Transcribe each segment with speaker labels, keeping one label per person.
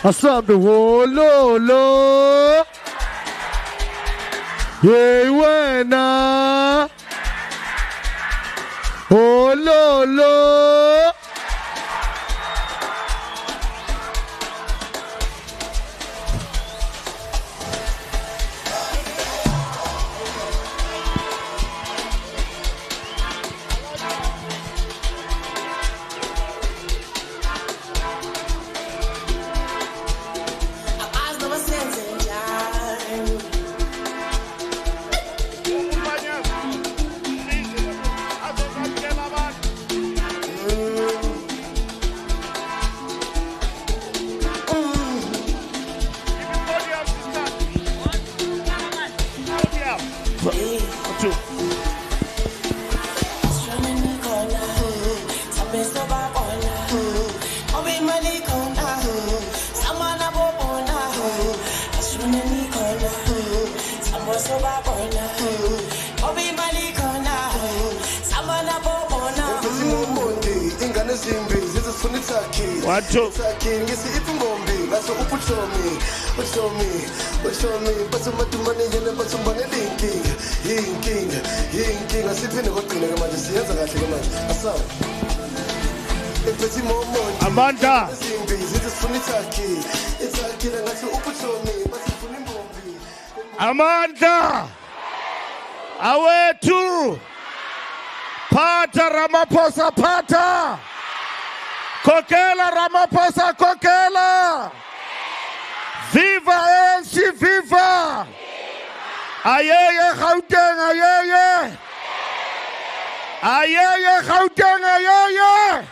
Speaker 1: Asambe wololo ye wena wololo Amanda Amanda Awetu Pata Ramaphosa Pata Kokela Ramaphosa Kokela Viva ANC Viva Ayeye Gauteng ayeye Ayeye Gauteng ayeye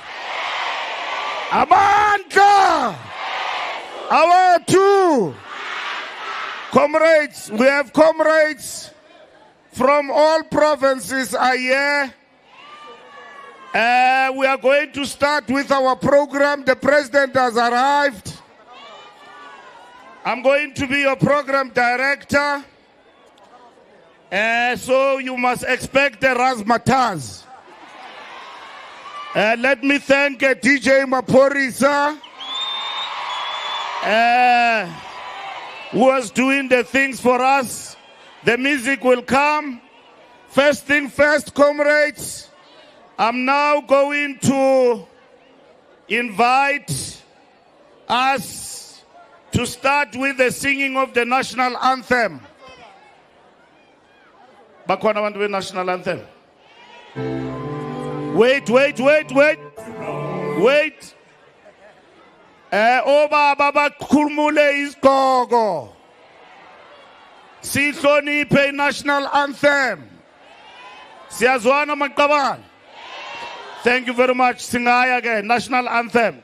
Speaker 1: Amanda Awetu Comrades, we have comrades from all provinces are here. We are going to start with our program. The president has arrived. I'm going to be your program director. So you must expect the razzmatazz. Let me thank DJ Maporisa, who was doing the things for us. The music will come. First thing first, comrades, I'm now going to invite us to start with the singing of the national anthem. Bakwana want to be national anthem. Wait. Obaba bakhulumule isigogo. Sihloniphe national anthem. Siyazwana maqabane. Thank you very much. Singaya again, national anthem.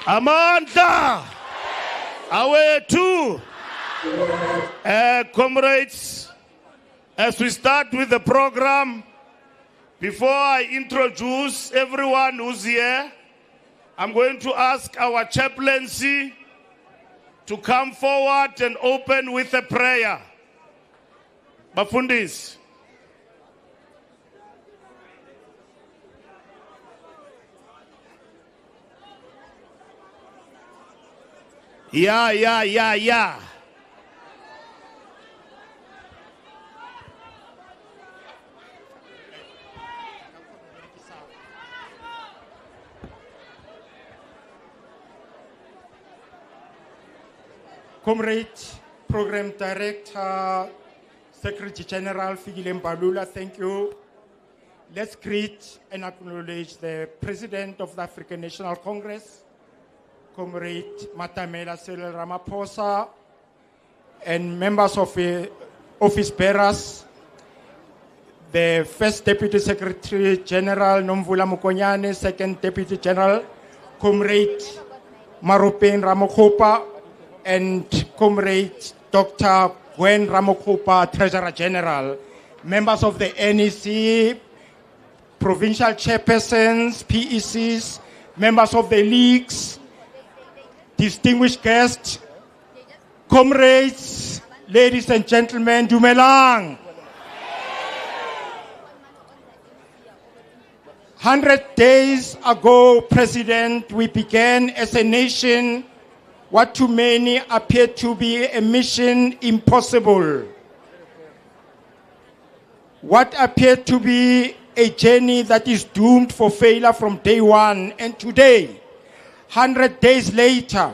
Speaker 1: Amanda, away too. Comrades, as we start with the program, before I introduce everyone who's here, I'm going to ask our chaplaincy to come forward and open with a prayer. Bafundis. Yeah.
Speaker 2: Comrade, Program Director, Secretary General Figile Mbalula, thank you. Let's greet and acknowledge the President of the African National Congress, Comrade Cyril Ramaphosa, and members of the office bearers, the First Deputy Secretary General Nomvula Mokonyane, Second Deputy General Comrade Maropeng Ramokgopa, and Comrade Dr. Gwen Ramokgopa, Treasurer General, members of the NEC, provincial chairpersons, PECs, members of the leagues, distinguished guests, comrades, ladies and gentlemen, Dumelang. 100 days ago, President, we began as a nation what to many appeared to be a mission impossible. What appeared to be a journey that is doomed for failure from day one. And today, 100 days later,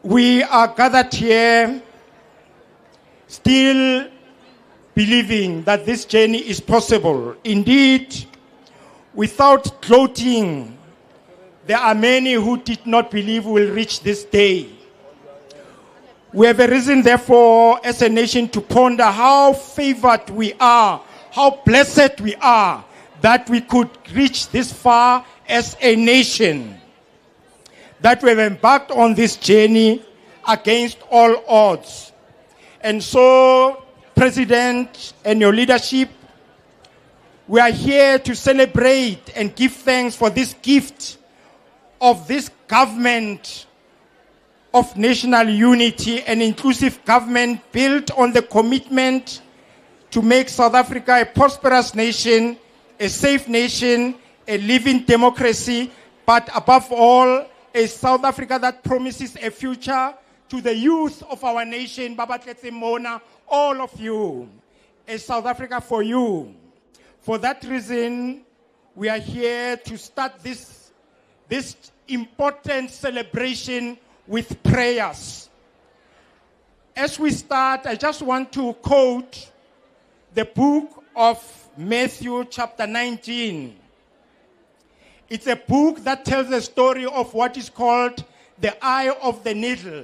Speaker 2: we are gathered here still believing that this journey is possible. Indeed, without gloating, there are many who did not believe we will reach this day. We have a reason, therefore, as a nation to ponder how favored we are, how blessed we are that we could reach this far as a nation, that we have embarked on this journey against all odds. And so, President and your leadership, we are here to celebrate and give thanks for this gift of this government of national unity and inclusive government built on the commitment to make South Africa a prosperous nation, a safe nation, a living democracy, but above all, a South Africa that promises a future to the youth of our nation, Baba Tletse Mona, all of you, a South Africa for you. For that reason, we are here to start this important celebration with prayers. As we start, I just want to quote the book of Matthew chapter 19. It's a book that tells the story of what is called the eye of the needle.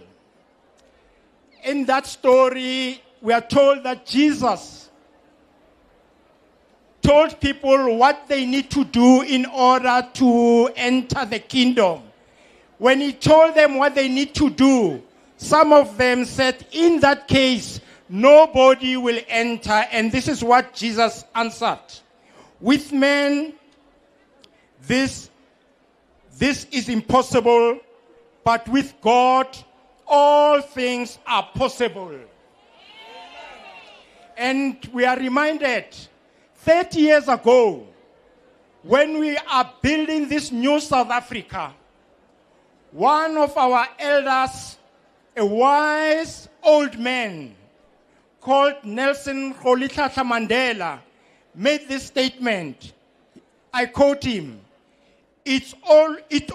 Speaker 2: In that story, we are told that Jesus told people what they need to do in order to enter the kingdom. When he told them what they need to do, some of them said, in that case, nobody will enter. And this is what Jesus answered. With men, this is impossible, but with God, all things are possible. And we are reminded, 30 years ago, when we are building this new South Africa, one of our elders, a wise old man called Nelson Rolihlahla Mandela, made this statement. I quote him, it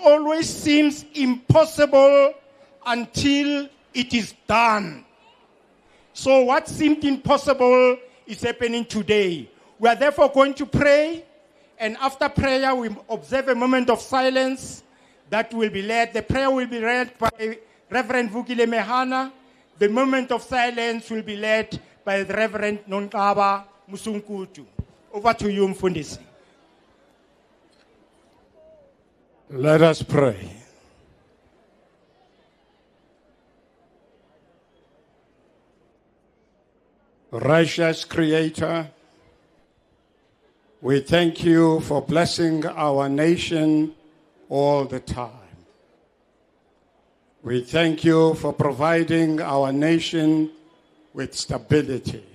Speaker 2: always seems impossible until it is done. So what seemed impossible is happening today. We are therefore going to pray, and after prayer we observe a moment of silence that will be led. The prayer will be led by Reverend Vukile Mehana. The moment of silence will be led by the Reverend Nonkaba Musunkutu. Over to you, Mfundisi.
Speaker 1: Let us pray. Righteous Creator, we thank you for blessing our nation all the time. We thank you for providing our nation with stability.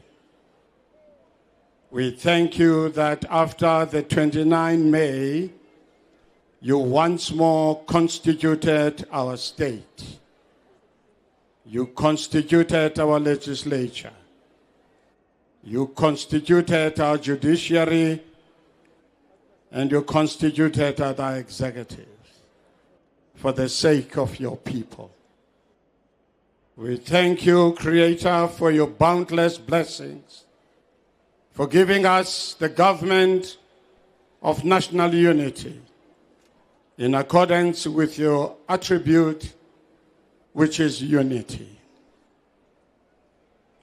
Speaker 1: We thank you that after the 29 May, you once more constituted our state. You constituted our legislature. You constituted our judiciary, and you constituted our executive for the sake of your people. We thank you, Creator, for your boundless blessings, for giving us the government of national unity in accordance with your attribute, which is unity.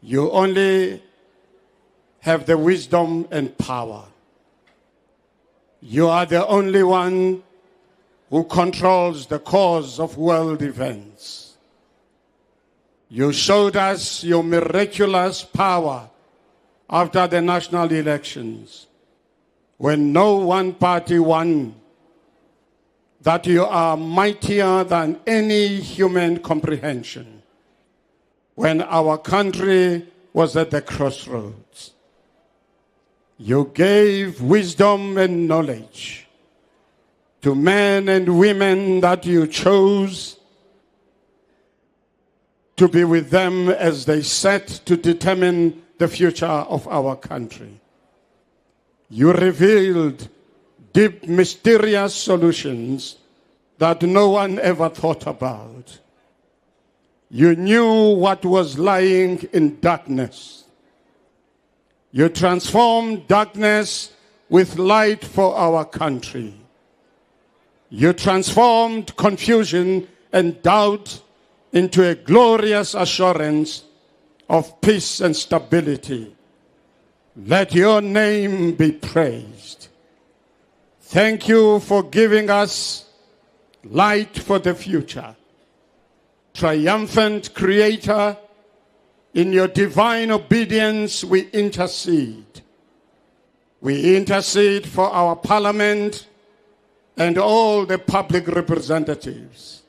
Speaker 1: You only have the wisdom and power. You are the only one who controls the course of world events. You showed us your miraculous power after the national elections, when no one party won, that you are mightier than any human comprehension, when our country was at the crossroads. You gave wisdom and knowledge to men and women that you chose to be with them as they set to determine the future of our country. You revealed deep, mysterious solutions that no one ever thought about. You knew what was lying in darkness. You transformed darkness with light for our country. You transformed confusion and doubt into a glorious assurance of peace and stability. Let your name be praised. Thank you for giving us light for the future. Triumphant Creator, in your divine obedience, we intercede. We intercede for our parliament and all the public representatives.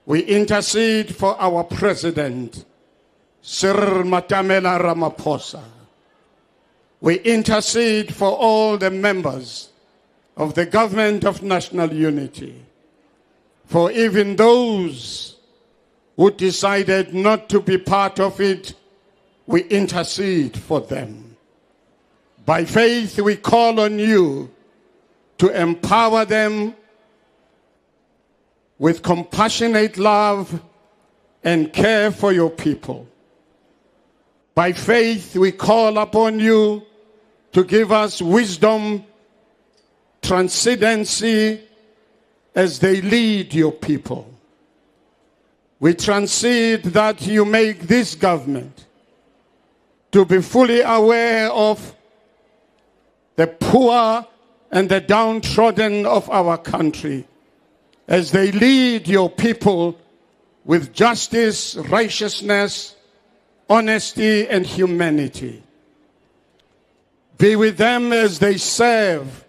Speaker 1: We intercede for our president, Cyril Ramaphosa. We intercede for all the members of the government of national unity, for even those
Speaker 3: who decided not to be part of it, we intercede for them. By faith, we call on you to empower them with compassionate love and care for your people. By faith, we call upon you to give us wisdom, transcendency as they lead your people. We transcend that you make this government to be fully aware of the poor and the downtrodden of our country as they lead your people with justice, righteousness, honesty, and humanity. Be with them as they serve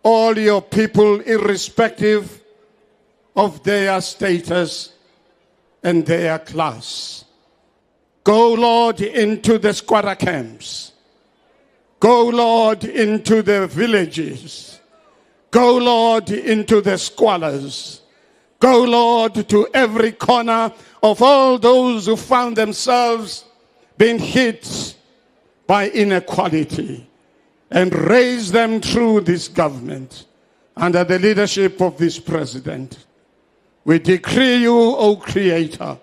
Speaker 3: all your people, irrespective of their status and their class. Go, Lord, into the squatter camps. Go, Lord, into the villages. Go, Lord, into the squalors. Go, Lord, to every corner of all those who found themselves being hit by inequality, and raise them through this government under the leadership of this president. We decree you, O Creator,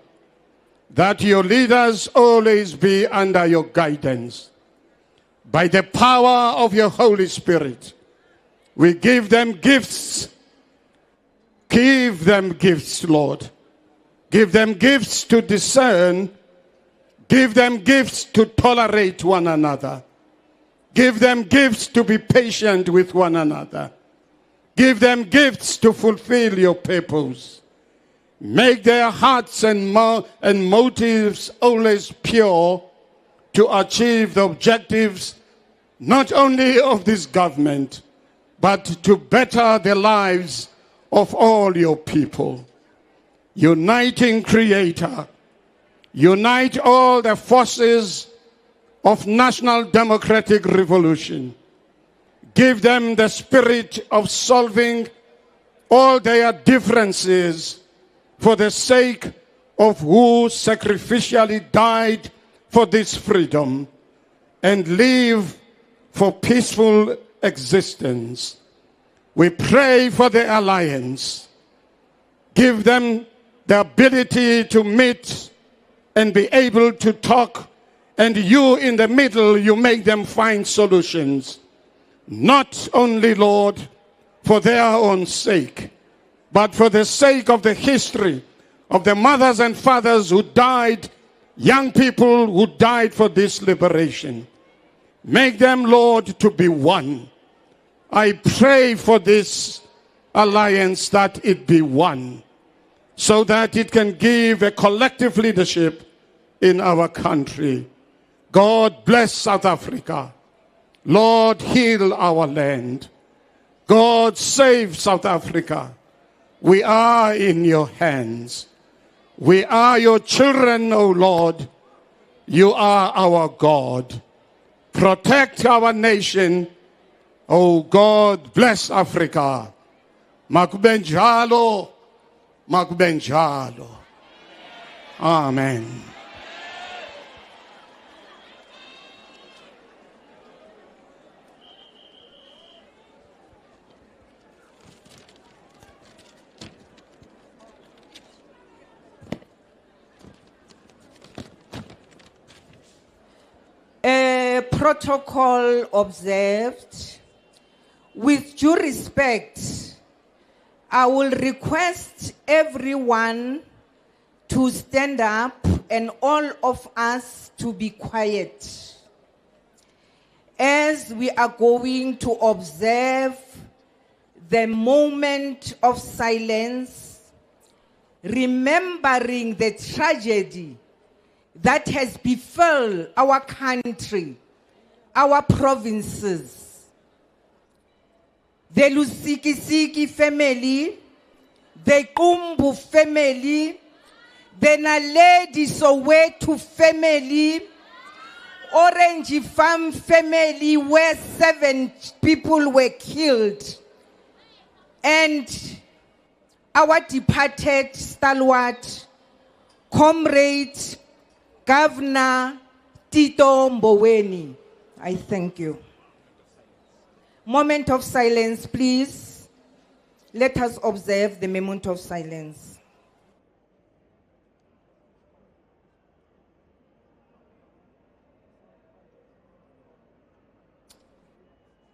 Speaker 3: that your leaders always be under your guidance. By the power of your Holy Spirit, we give them gifts. Give them gifts, Lord. Give them gifts to discern. Give them gifts to tolerate one another. Give them gifts to be patient with one another. Give them gifts to fulfill your purpose. Make their hearts and motives always pure to achieve the objectives not only of this government, but to better the lives of all your people. Uniting Creator, unite all the forces of national democratic revolution. Give them the spirit of solving all their differences for the sake of who sacrificially died for this freedom and live for peaceful existence. We pray for the alliance. Give them the ability to meet and be able to talk, and you in the middle, you make them find solutions. Not only, Lord, for their own sake, but for the sake of the history of the mothers and fathers who died, young people who died for this liberation. Make them, Lord, to be one. I pray for this alliance that it be one, so that it can give a collective leadership in our country. God bless South Africa. Lord, heal our land. God, save South Africa. We are in your hands. We are your children, O Lord. You are our God. Protect our nation. O God, bless Africa. Makubenjalo, makubenjalo. Amen.
Speaker 4: Protocol observed. With due respect, I will request everyone to stand up and all of us to be quiet as we are going to observe the moment of silence, remembering the tragedy that has befell our country, our provinces. The Lusikisiki family, the Kumbu family, the Naledi Soweto family, Orange Farm family, where 7 people were killed, and our departed stalwart, Comrade Governor Tito Mboweni. I thank you. Moment of silence, please. Let us observe the moment of silence.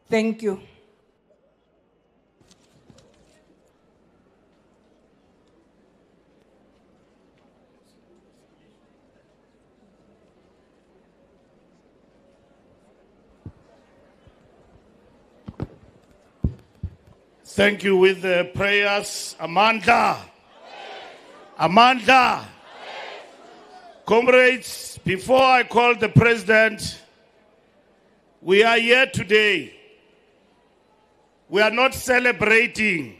Speaker 4: Thank you.
Speaker 1: Thank you with the prayers. Amanda. Amanda. Comrades, before I call the president, we are here today. We are not celebrating.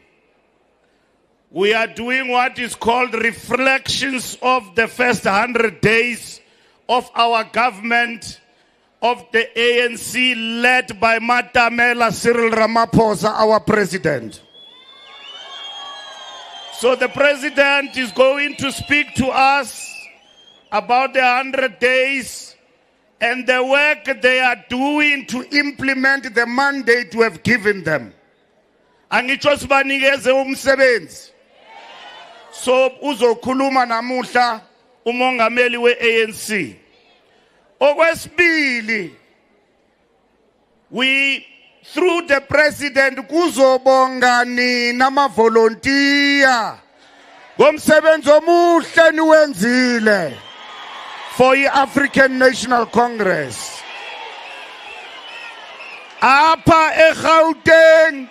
Speaker 1: We are doing what is called reflections of the first 100 days of our government, of the ANC led by Matamela Cyril Ramaphosa, our president. So the president is going to speak to us about the 100 days and the work they are doing to implement the mandate we have given them. Angitsho sibanikeze umsebenzi. So uzokhuluma namuhla umongameli we-ANC. Okwesibili, we through the president kuzobonga nina ma-volunteer ngomsebenzi omuhle niwenzile for i-African National Congress. Apha eGauteng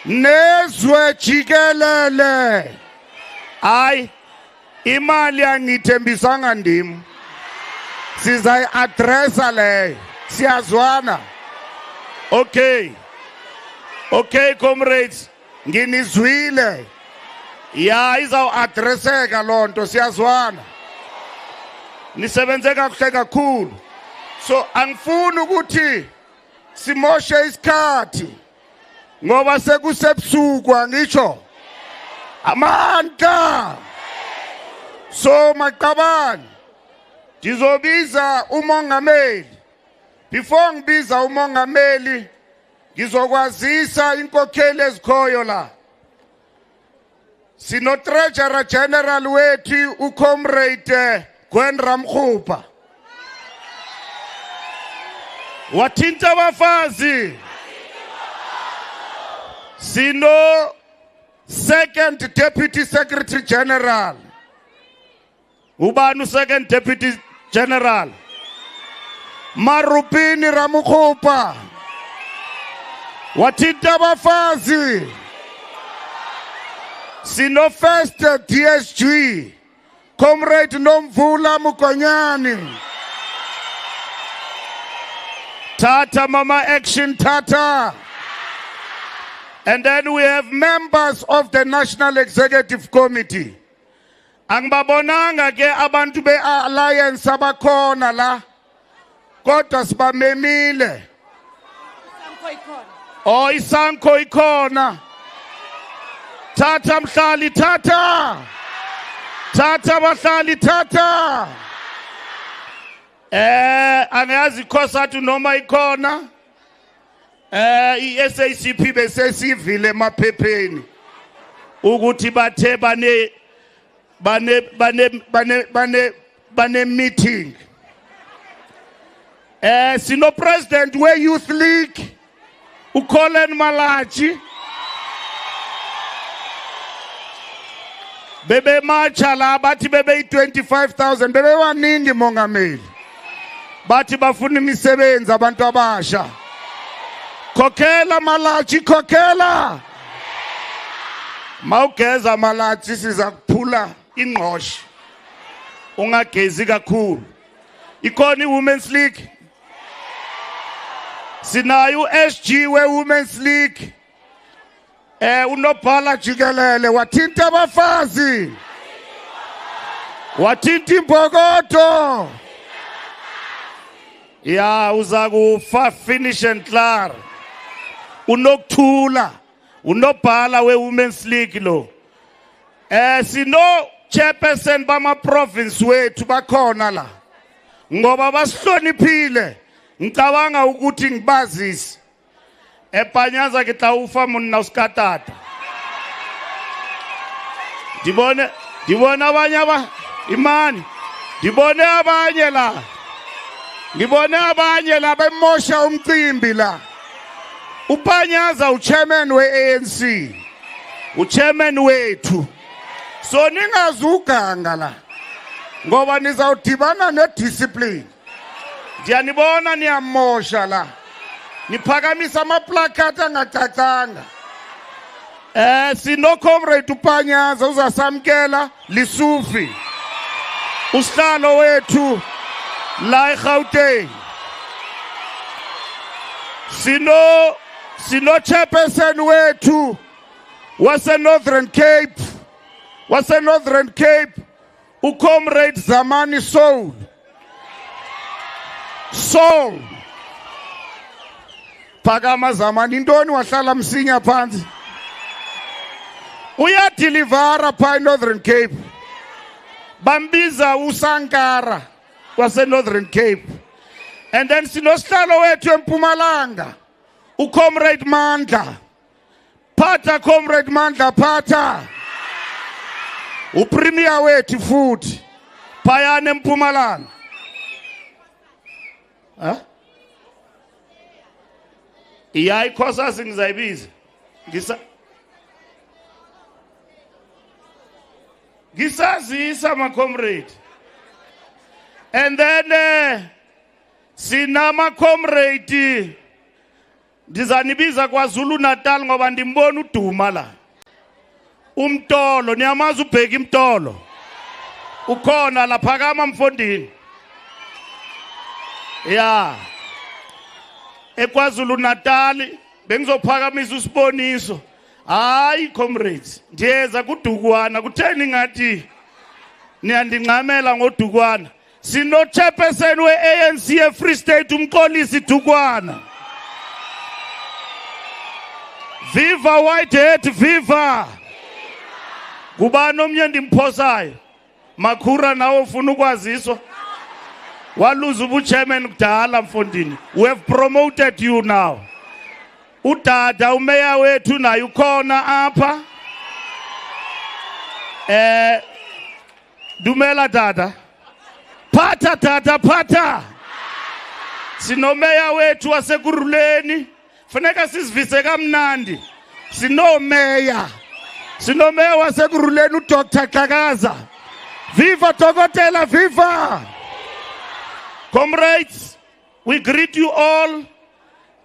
Speaker 1: nezwe jikelele. Hayi, imali angithembisanga ndim. Sizayi-addressa leyo. Siyazwana. Okay. Okay, comrades. Nginizwile. Ya, izawuaddresseka loo nto, siyazwana. Nisebenze kakuhle kakhulu. So angifuni ukuthi simoshe isikhathi ngoba sekusebusuku angitsho. Amandla. So maqabane, ndizobiza umongameli. Before ngibiza umongameli, ngizokwazisa inkokheli ezikhoyo la. Sino Treasurer General wethu uComrade Ramaphosa. Wathinta abafazi. Sino Second Deputy Secretary General. Ubani Second Deputy General? Marupini Ramaphosa. Wathinta abafazi. Sino First DSG. Comrade Nomvula Mukonyani. Tata Mama Action Tata. And then we have members of the National Executive Committee. Angibabonanga ke abantu be-alliance abakhona la. Kodwa sibamemile. Oh, isanko ikhona. Tata mhlali tata. Tata bahlali tata. Angazi khosathu noma ikhona. I-SACP besesivile emaphepheni ukuthi bathe bane meeting. Sino president we Youth League uColin Malachi. Bebe marcha la bathi bebe 25,000 bebe waningi mongameli. Bathi bafuna imisebenzi abantu abasha. Kokela Malachi kokela. Mawugeza Malachi siza kuphula ingqoshi. Ungagezi kakhulu. Ikhona iWomen's League. Sinayo SG we Women's League. Unobhala jikelele wathinta abafazi. Wathinta imbokodo. Ya uzakufa finish and clear. Unokuthula. Unobhala we Women's League lo. Sino chairperson bama-province wethu bakhona la ngoba basihloniphile ngicabanga ukuthi ngibazise epanyaza ke tla ufa monna uskatata dibona abanye imani dibone abanye la bemosha umcimbi la upanyaza uchairman we-ANC uchairman wethu so ningazuganga la ngoba nizawudibana nediscipline ndiyanibona niyamosha la niphakamisa amaplakati angacacanga sino comrade upanyaza uzasamkela lisufi usihlalo wethu la eGauteng sino chairperson wethu wase-Northern Cape uComrade Zamani Soul phakama Zamani intoni wahlala msinya phansi uyadilivara pha eNorthern Cape bambiza uSankara wase-Northern Cape and then sinosihlalo wethu eMpumalanga uComrade Mandla phatha Comrade Mandla phatha upremier wethu futhi phayana eMpumalanga iyayi khosasi ngizayibiza ngisazisa ma-comrade and then sinama-comrade ndizanibiza kwaZulu Natal ngoba ndimbona uduma la umtolo niyamazi ubheka imtolo ukhona la phakama mfondini ya eKwaZulu Natal bengizophakamisa usiboniso hayi comrades ndiyeza kudukwana kutheni ngathi niyandinqamela ngodukwana sino chairperson we-ANC eFree State umxolisi Dukwana viva Whitehead viva kubani omnye ndimphosayo Makhura nawe ufuna ukwaziswa waluza ubuchairman kudala mfondini we have promoted you now udada umeya wethu naye ukhona apha dumela dada phatha dada phatha sinomeya wethu wasekuruleni funeka sizivise kamnandi sinomeya wasekuruleni uDr Kakaza viva Dokotela viva comrades we greet you all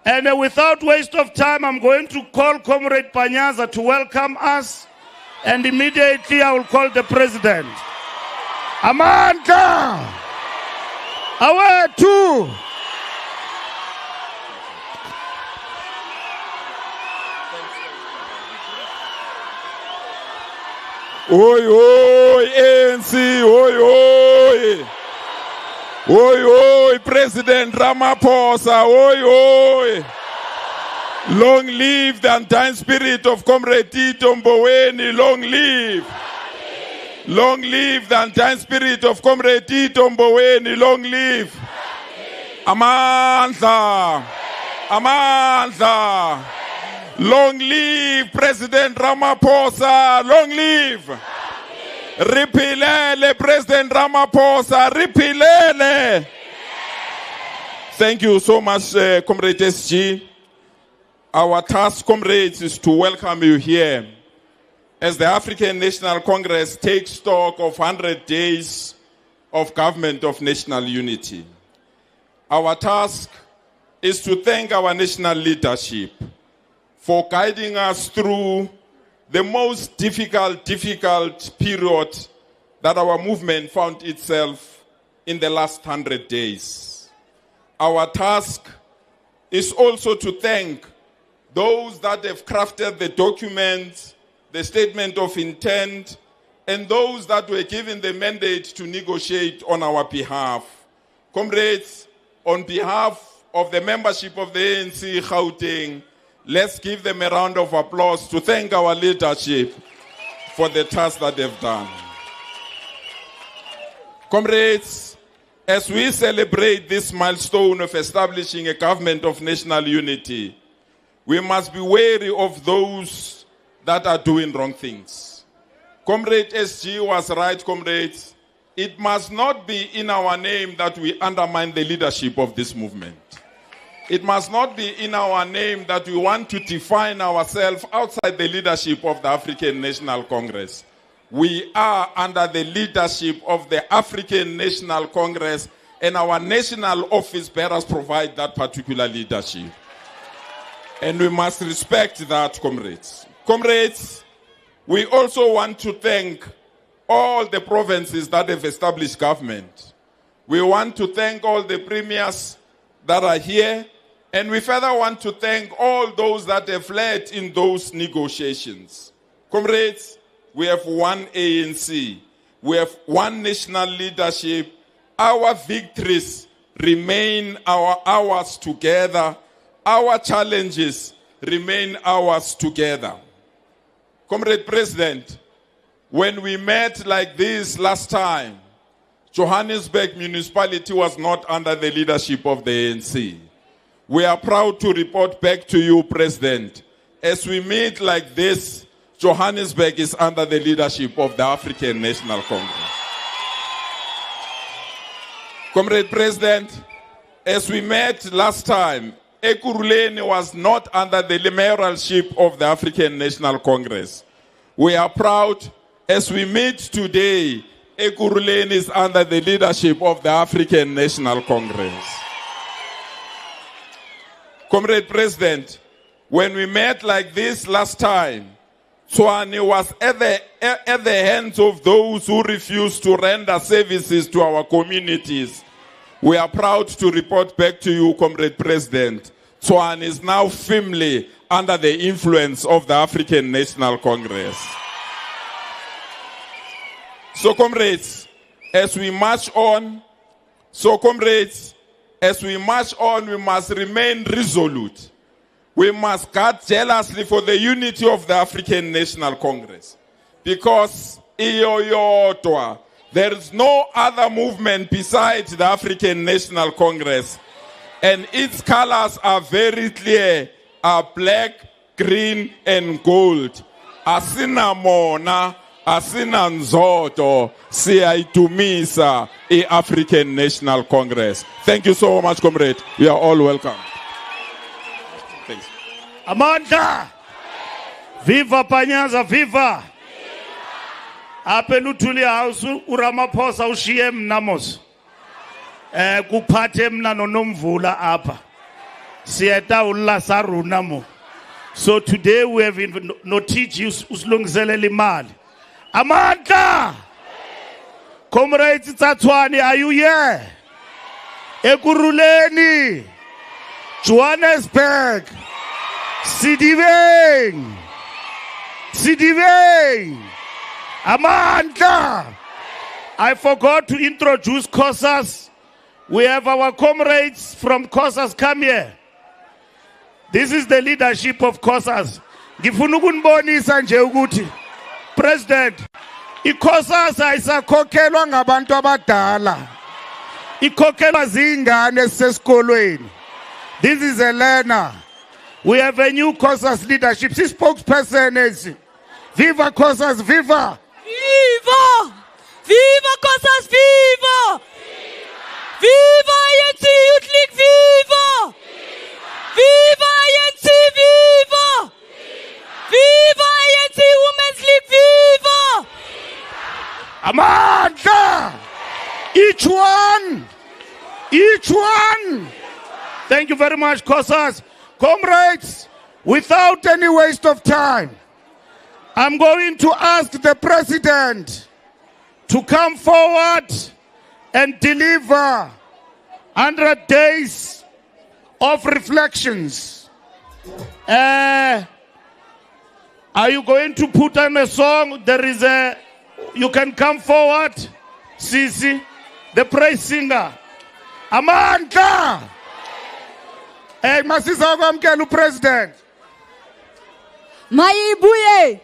Speaker 1: and without waste of time I'm going to call Comrade Panyaza to welcome us and immediately I will call the president Amandla awethu
Speaker 5: Oi, oi, ANC, oi, oi. Oi, oi, President Ramaphosa, oi, oi. Long live the undying spirit of Comrade Tito Mboweni, long live. Long live the undying spirit of Comrade Tito Mboweni, long live. Amandla, Amandla. Long live President Ramaphosa, long live. Ripilele President Ramaphosa, ripilele. Thank you so much, Comrade SG. Our task, comrades, is to welcome you here as the African National Congress takes stock of 100 days of government of national unity. Our task is to thank our national leadership for guiding us through the most difficult period that our movement found itself in the last 100 days. Our task is also to thank those that have crafted the document, the statement of intent, and those that were given the mandate to negotiate on our behalf. Comrades, on behalf of the membership of the ANC Gauteng, let's give them a round of applause to thank our leadership for the task that they've done. Comrades, as we celebrate this milestone of establishing a government of national unity, we must be wary of those that are doing wrong things. Comrade SG was right, comrades. It must not be in our name that we undermine the leadership of this movement. It must not be in our name that we want to define ourselves outside the leadership of the African National Congress. We are under the leadership of the African National Congress, and our national office bearers provide that particular leadership. And we must respect that, comrades. Comrades, we also want to thank all the provinces that have established government. We want to thank all the premiers that are here, and we further want to thank all those that have led in those negotiations. Comrades, we have one ANC. We have one national leadership. Our victories remain ours together. Our challenges remain ours together. Comrade President, when we met like this last time, Johannesburg municipality was not under the leadership of the ANC. We are proud to report back to you, President. As we meet like this, Johannesburg is under the leadership of the African National Congress. Comrade President, as we met last time, Ekurhuleni was not under the mayoralship of the African National Congress. We are proud, as we meet today, Ekurhuleni is under the leadership of the African National Congress. Comrade President, when we met like this last time, Tshwane was at the hands of those who refused to render services to our communities. We are proud to report back to you, Comrade President, Tshwane is now firmly under the influence of the African National Congress. So comrades, as we march on, we must remain resolute. We must guard jealously for the unity of the African National Congress. Because there is no other movement besides the African National Congress. And its colors are very clear, are black, green, and gold. Asina mona, asina nzoto, siyaitumisa African National Congress. Thank you so much, comrade. You are all welcome. Thanks.
Speaker 1: Amanda! Viva Panyaza, viva! Apelutuli house uRamaphosa ushiye mnamos. Kuphathe mna nonomvula apha. Siyeta ulasaruna mo. So today we have notiji usilungiselela imali. Amanda! Comrades Tshwane, are you here? Ekurhuleni, Johannesburg, Sidibeng, Amanda! I forgot to introduce COSAS. We have our comrades from COSAS come here. This is the leadership of COSAS. Ngifuna ukunibonisa nje ukuthi President, iCOSAS ayisakhokhelwa ngabantu abadala. Ikhokhelwa zingane sesikolweni. This is a learner. We have a new COSAS leadership. She spokesperson is Viva COSAS, viva!
Speaker 6: Viva! Viva COSAS, viva! Viva ANC Youth League, viva! Viva ANC, viva! Viva ANC Women's League, viva!
Speaker 1: Amanda! Each one! Thank you very much, COSAS. Comrades, without any waste of time, I'm going to ask the President to come forward and deliver 100 days of reflections. Are you going to put on a song? You can come forward, Sisi, the praise singer. Amanda! Masisa kwamkela President.
Speaker 6: Mayibuye!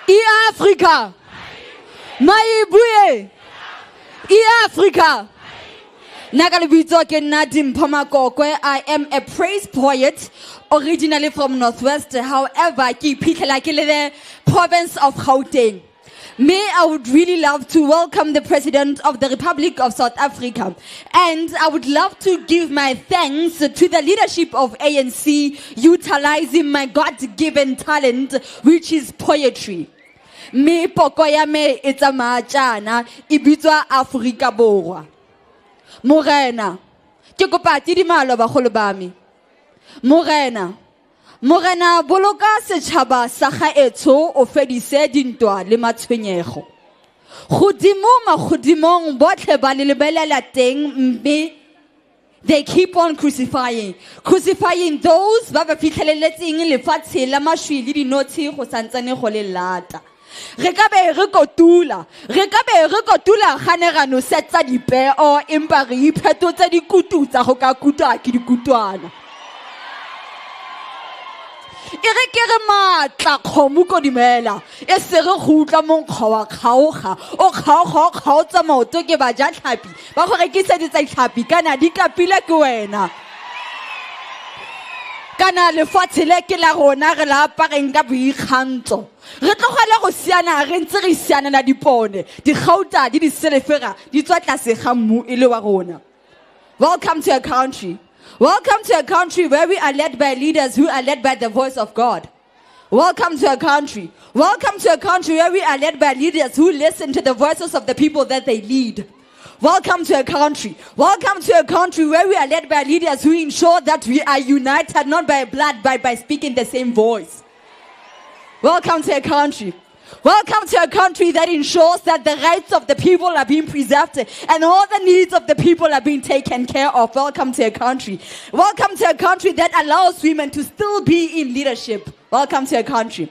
Speaker 6: I-Afrika! Mayibuye! Africa. I am a praise poet, originally from Northwest. However, the province of Gauteng. I would really love to welcome the President of the Republic of South Africa. And I would love to give my thanks to the leadership of ANC, utilizing my God-given talent, which is poetry. Me pokoya me etsa maatjana e bitswa Afrika Borwa. Morena ke kopa tidimalo bagolo ba me. Morena boloka setjhaba sa gaetsho o fedise dintwa le matshwenyego. Godimong botlhe ba le lebelela teng mme they keep on crucifying those ba ba fitlheleletseng lefatshe la mashwi le dinotshi go santsane go le lata. Re ka be re kotula kganerano setsa dipeo empa re iphetotse dikutu tsa go ka kutwa ke dikutwana. Ere ke re matla kgomo ko dimela e se re gutla monkgo wa kgaoga o kgaotsa maoto ke ba ja tlhapi ba go rekiseditsa tlhapi kana di kapile ke wena. Kana lefatshe le ke la rona re la apareng ka boikgantso re tlogela go siana re ntse re siana na dipone di gauta di selefera di tswa tlase ga mmu e le wa rona. Welcome to a country where we are led by leaders who are led by the voice of God. Welcome to a country where we are led by leaders who listen to the voices of the people that they lead. Welcome to a country where we are led by leaders who ensure that we are united not by blood but by speaking the same voice. Welcome to a country that ensures that the rights of the people are being preserved and all the needs of the people are being taken care of. Welcome to a country that allows women to still be in leadership. Welcome to a country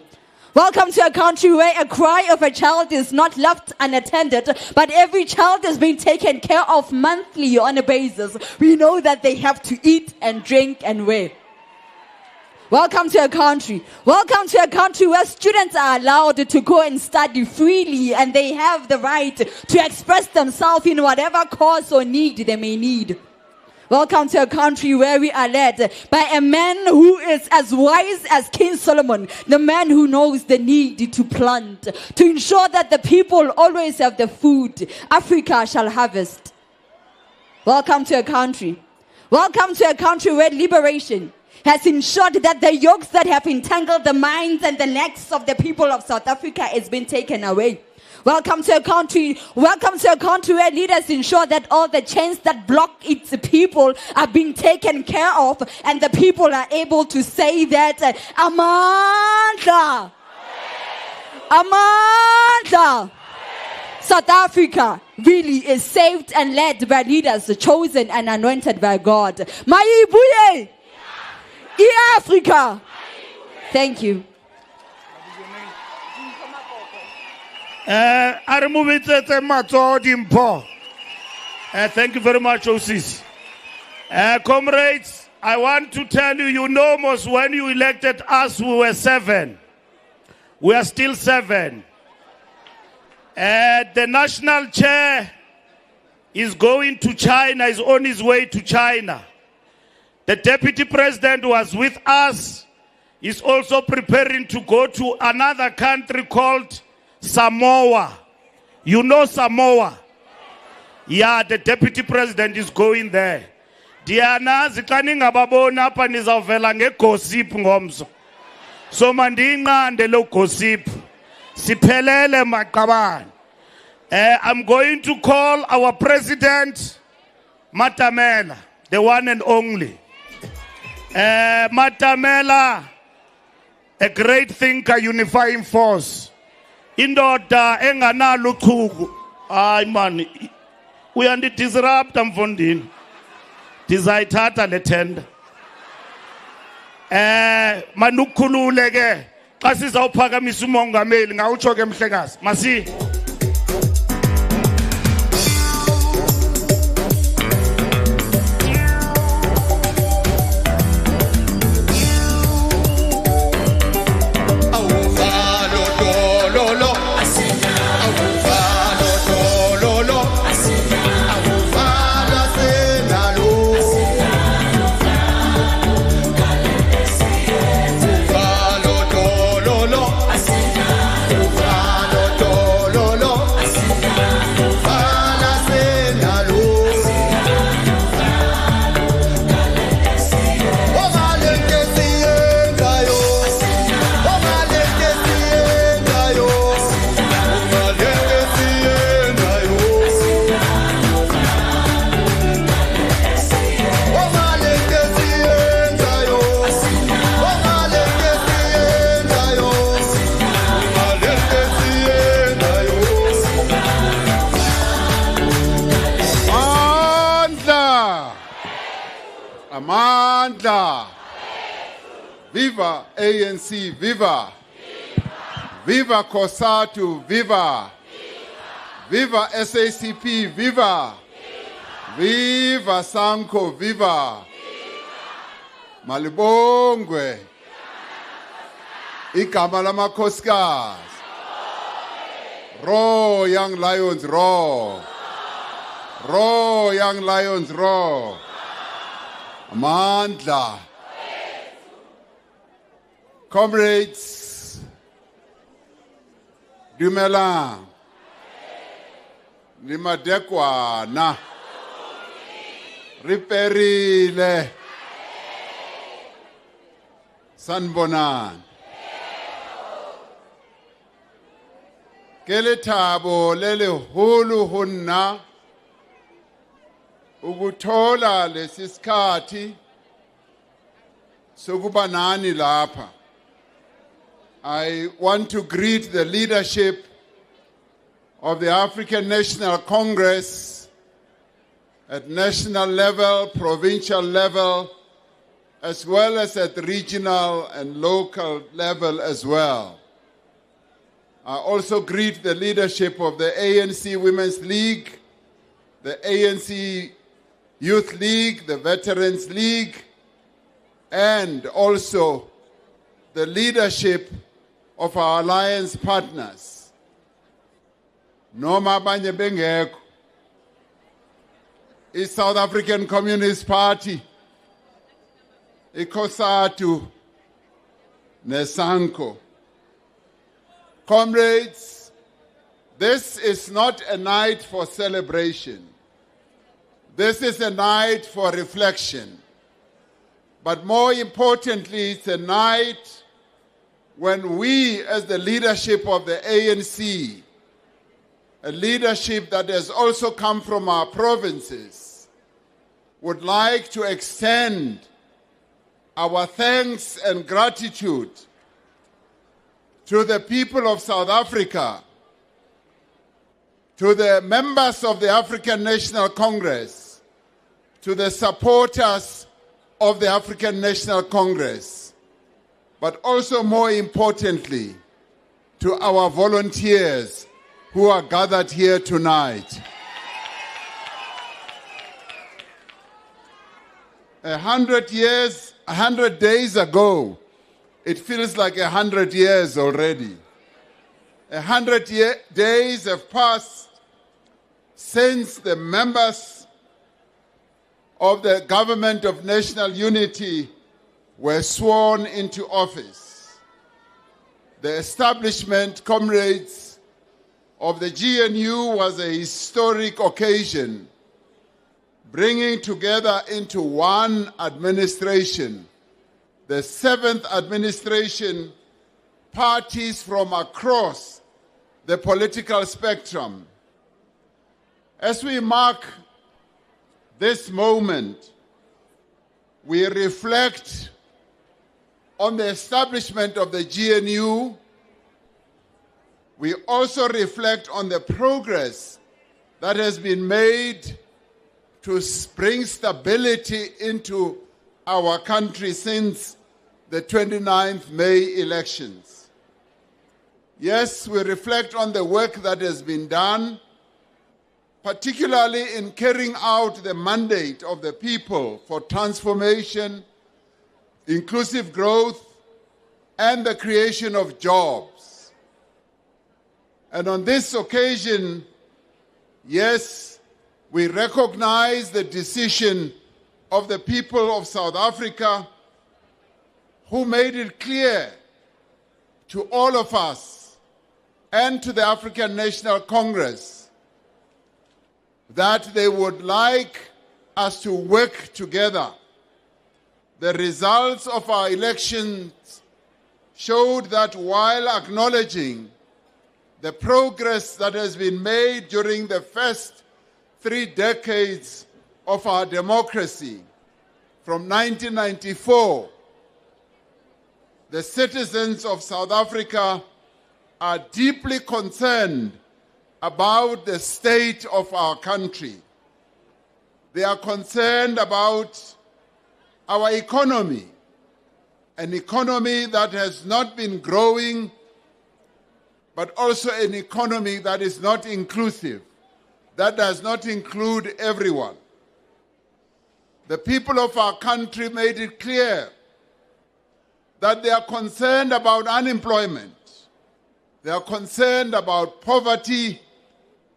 Speaker 6: where a cry of a child is not left unattended, but every child is being taken care of monthly on a basis. We know that they have to eat and drink and wear. Welcome to a country where students are allowed to go and study freely and they have the right to express themselves in whatever cause or need they may need. Welcome to a country where we are led by a man who is as wise as King Solomon, the man who knows the need to plant, to ensure that the people always have the food Africa shall harvest. Welcome to a country where liberation has ensured that the yokes that have entangled the minds and the necks of the people of South Africa has been taken away. Welcome to a country where leaders ensure that all the chains that block its people are being taken care of and the people are able to say that Amandla. South Africa really is saved and led by leaders chosen and anointed by God. Maibuye! Africa. Thank you.
Speaker 1: Thank you very much, OCs. Comrades, I want to tell you, you know most when you elected us, we were 7. We are still 7. The national chair is going to China, is on his way to China. The deputy president was with us, is also preparing to go to another country called Samoa. You know Samoa? Yeah, the deputy president is going there. Diana zikani ngababona hapa nizavela ngegossip ngomso. So mandinga ndelo gossip. Siphelele maqabane. I'm going to call our president Matamela, the one and only. Matamela, a great thinker, unifying force. Indoda enganalo uchuku. Ay man, uyandidisrupt mfondini. Dizayithatha le tender. Manukhulule ke xa sizawuphakamisa umongameli ngawutsho ke mhlekazi. Masi
Speaker 7: Lo, lo, lo, lo, lo, lo, Amandla. Viva ANC, viva. Viva COSATU, viva. Viva SACP, viva. Viva Sanko, viva. Malibongwe. Igama lamakhosikazi. Roar, young lions, roar. Roar, young lions, roar. Amandla. Comrades, dumelang. Limadekwana. Riperile. Sanbonan. Kele thabo lele hulu hunna ukuthola lesisikhathi sokuba nani lapha. I want to greet the leadership of the African National Congress at national level, provincial level, as well as at regional and local level as well. I also greet the leadership of the ANC Women's League, the ANC Youth League, the Veterans League, and also the leadership of our alliance partners. Noma abanye bengekho. I-South African Communist Party, i-COSATU, neSANCO. Comrades, this is not a night for celebration. This is a night for reflection. But more importantly, it's a night when we, as the leadership of the ANC, a leadership that has also come from our provinces, would like to extend our thanks and gratitude to the people of South Africa, to the members of the African National Congress, to the supporters of the African National Congress, but also more importantly, to our volunteers who are gathered here tonight. 100 days ago, it feels like 100 years already. 100 days have passed since the members of the Government of National Unity were sworn into office. The establishment, comrades, of the GNU was a historic occasion, bringing together into one administration, the 7th administration, parties from across the political spectrum. As we mark this moment, we reflect on the establishment of the GNU. We also reflect on the progress that has been made to bring stability into our country since the 29th May elections. Yes, we reflect on the work that has been done, particularly in carrying out the mandate of the people for transformation, inclusive growth, and the creation of jobs. And on this occasion, yes, we recognize the decision of the people of South Africa, who made it clear to all of us and to the African National Congress that they would like us to work together. The results of our elections showed that while acknowledging the progress that has been made during the first 3 decades of our democracy, from 1994, the citizens of South Africa are deeply concerned about the state of our country. They are concerned about our economy, an economy that has not been growing, but also an economy that is not inclusive, that does not include everyone. The people of our country made it clear that they are concerned about unemployment, they are concerned about poverty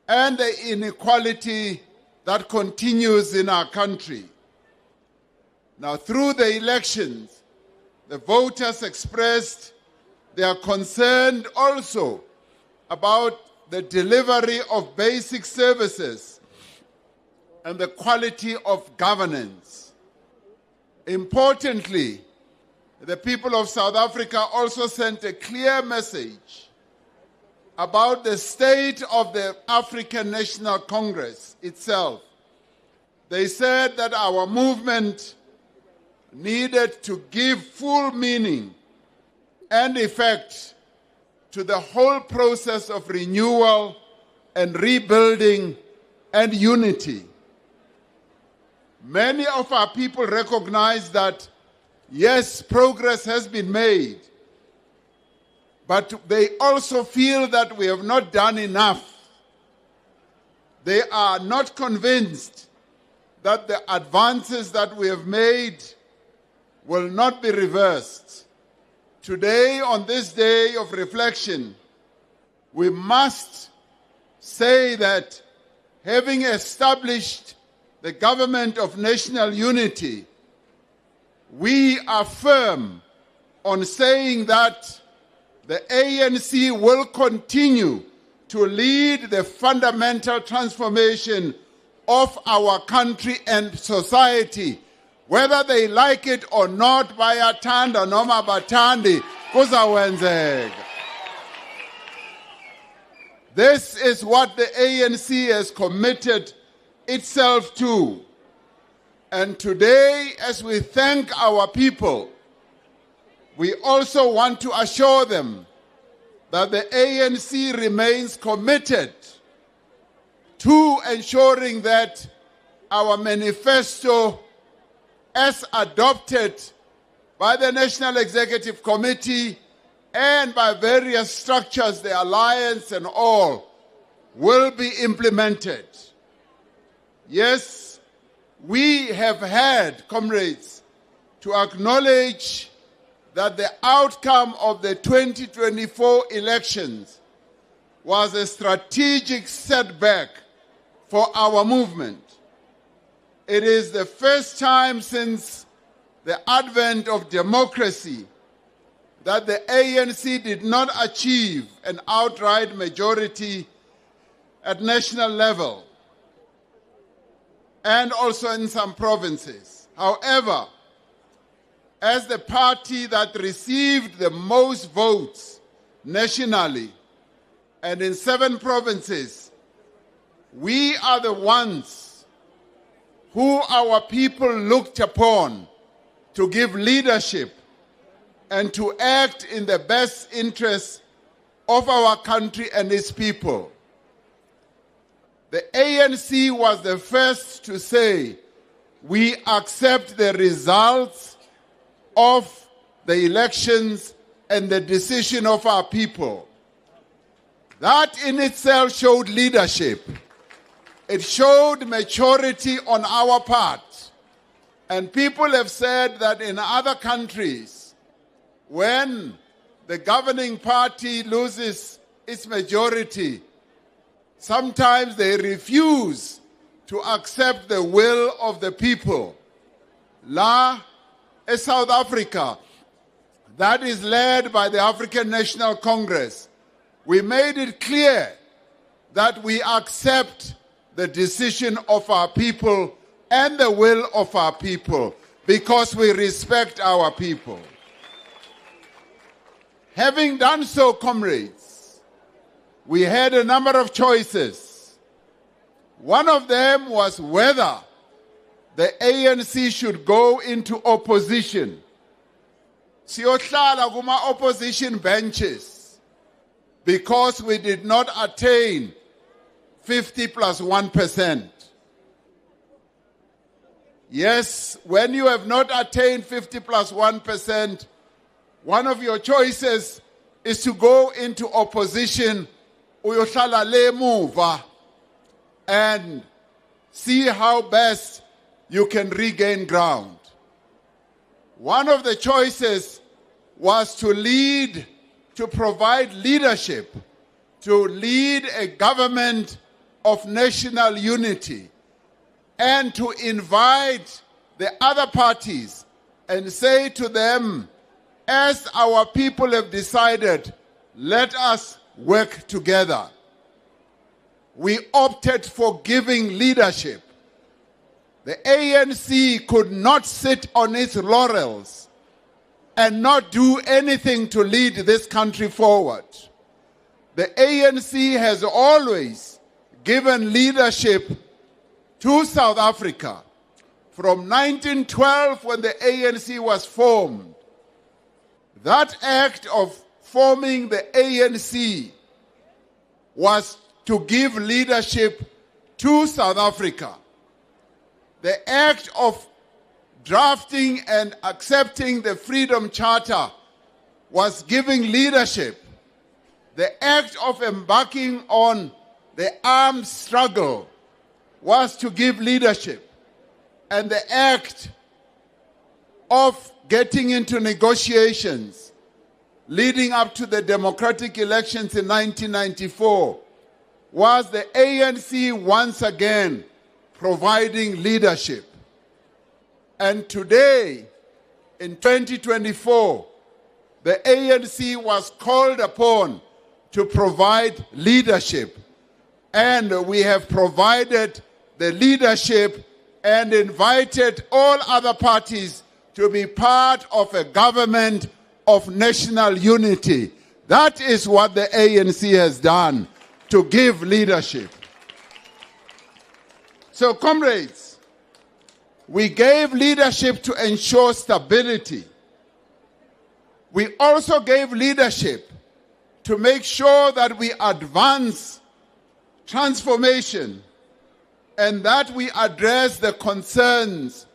Speaker 7: and the inequality that continues in our country. Now, through the elections, the voters expressed their concern also about the delivery of basic services and the quality of governance. Importantly, the people of South Africa also sent a clear message about the state of the African National Congress itself. They said that our movement needed to give full meaning and effect to the whole process of renewal and rebuilding and unity. Many of our people recognize that, yes, progress has been made, but they also feel that we have not done enough. They are not convinced that the advances that we have made will not be reversed. Today, on this day of reflection, we must say that having established the government of national unity, we are firm on saying that the ANC will continue to lead the fundamental transformation of our country and society, whether they like it or not. Bayathanda noma bathandi kuzawenzeka. This is what the ANC has committed itself to. And today, as we thank our people, we also want to assure them that the ANC remains committed to ensuring that our manifesto, as adopted by the National Executive Committee and by various structures, the alliance and all, will be implemented. Yes, we have had, comrades, to acknowledge that the outcome of the 2024 elections was a strategic setback for our movement. It is the first time since the advent of democracy that the ANC did not achieve an outright majority at national level and also in some provinces. However, as the party that received the most votes nationally and in 7 provinces, we are the ones who our people looked upon to give leadership and to act in the best interests of our country and its people. The ANC was the first to say, we accept the results of the elections and the decision of our people. That in itself showed leadership. It showed maturity on our part. And people have said that in other countries, when the governing party loses its majority, sometimes they refuse to accept the will of the people. In South Africa, that is led by the African National Congress, we made it clear that we accept the decision of our people and the will of our people because we respect our people. Having done so, comrades, we had a number of choices. One of them was whether the ANC should go into opposition. Siyohlala kuma opposition benches because we did not attain 50 plus 1%. Yes, when you have not attained 50 plus 1%, one of your choices is to go into opposition uyohlala le emuva, and see how best you can regain ground. One of the choices was to lead, to provide leadership, to lead a government of national unity, and to invite the other parties and say to them, as our people have decided, let us work together. We opted for giving leadership. The ANC could not sit on its laurels and not do anything to lead this country forward. The ANC has always given leadership to South Africa. From 1912, when the ANC was formed, that act of forming the ANC was to give leadership to South Africa. The act of drafting and accepting the Freedom Charter was giving leadership. The act of embarking on the armed struggle was to give leadership. And the act of getting into negotiations leading up to the democratic elections in 1994 was the ANC once again providing leadership. And today, in 2024, the ANC was called upon to provide leadership. And we have provided the leadership and invited all other parties to be part of a government of national unity. That is what the ANC has done, to give leadership. So, comrades, we gave leadership to ensure stability. We also gave leadership to make sure that we advance transformation and that we address the concerns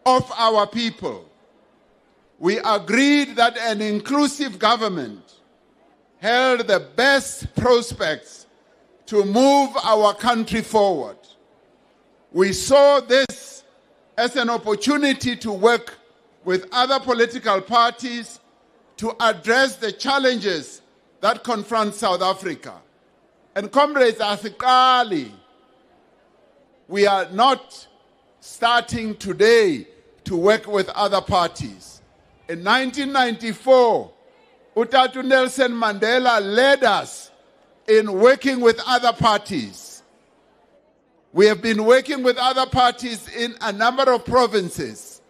Speaker 7: of our people. We agreed that an inclusive government held the best prospects to move our country forward. We saw this as an opportunity to work with other political parties to address the challenges that confront South Africa. And comrades, asikali, we are not starting today to work with other parties. In 1994, Utatu Nelson Mandela led us in working with other parties. We have been working with other parties in a number of provinces.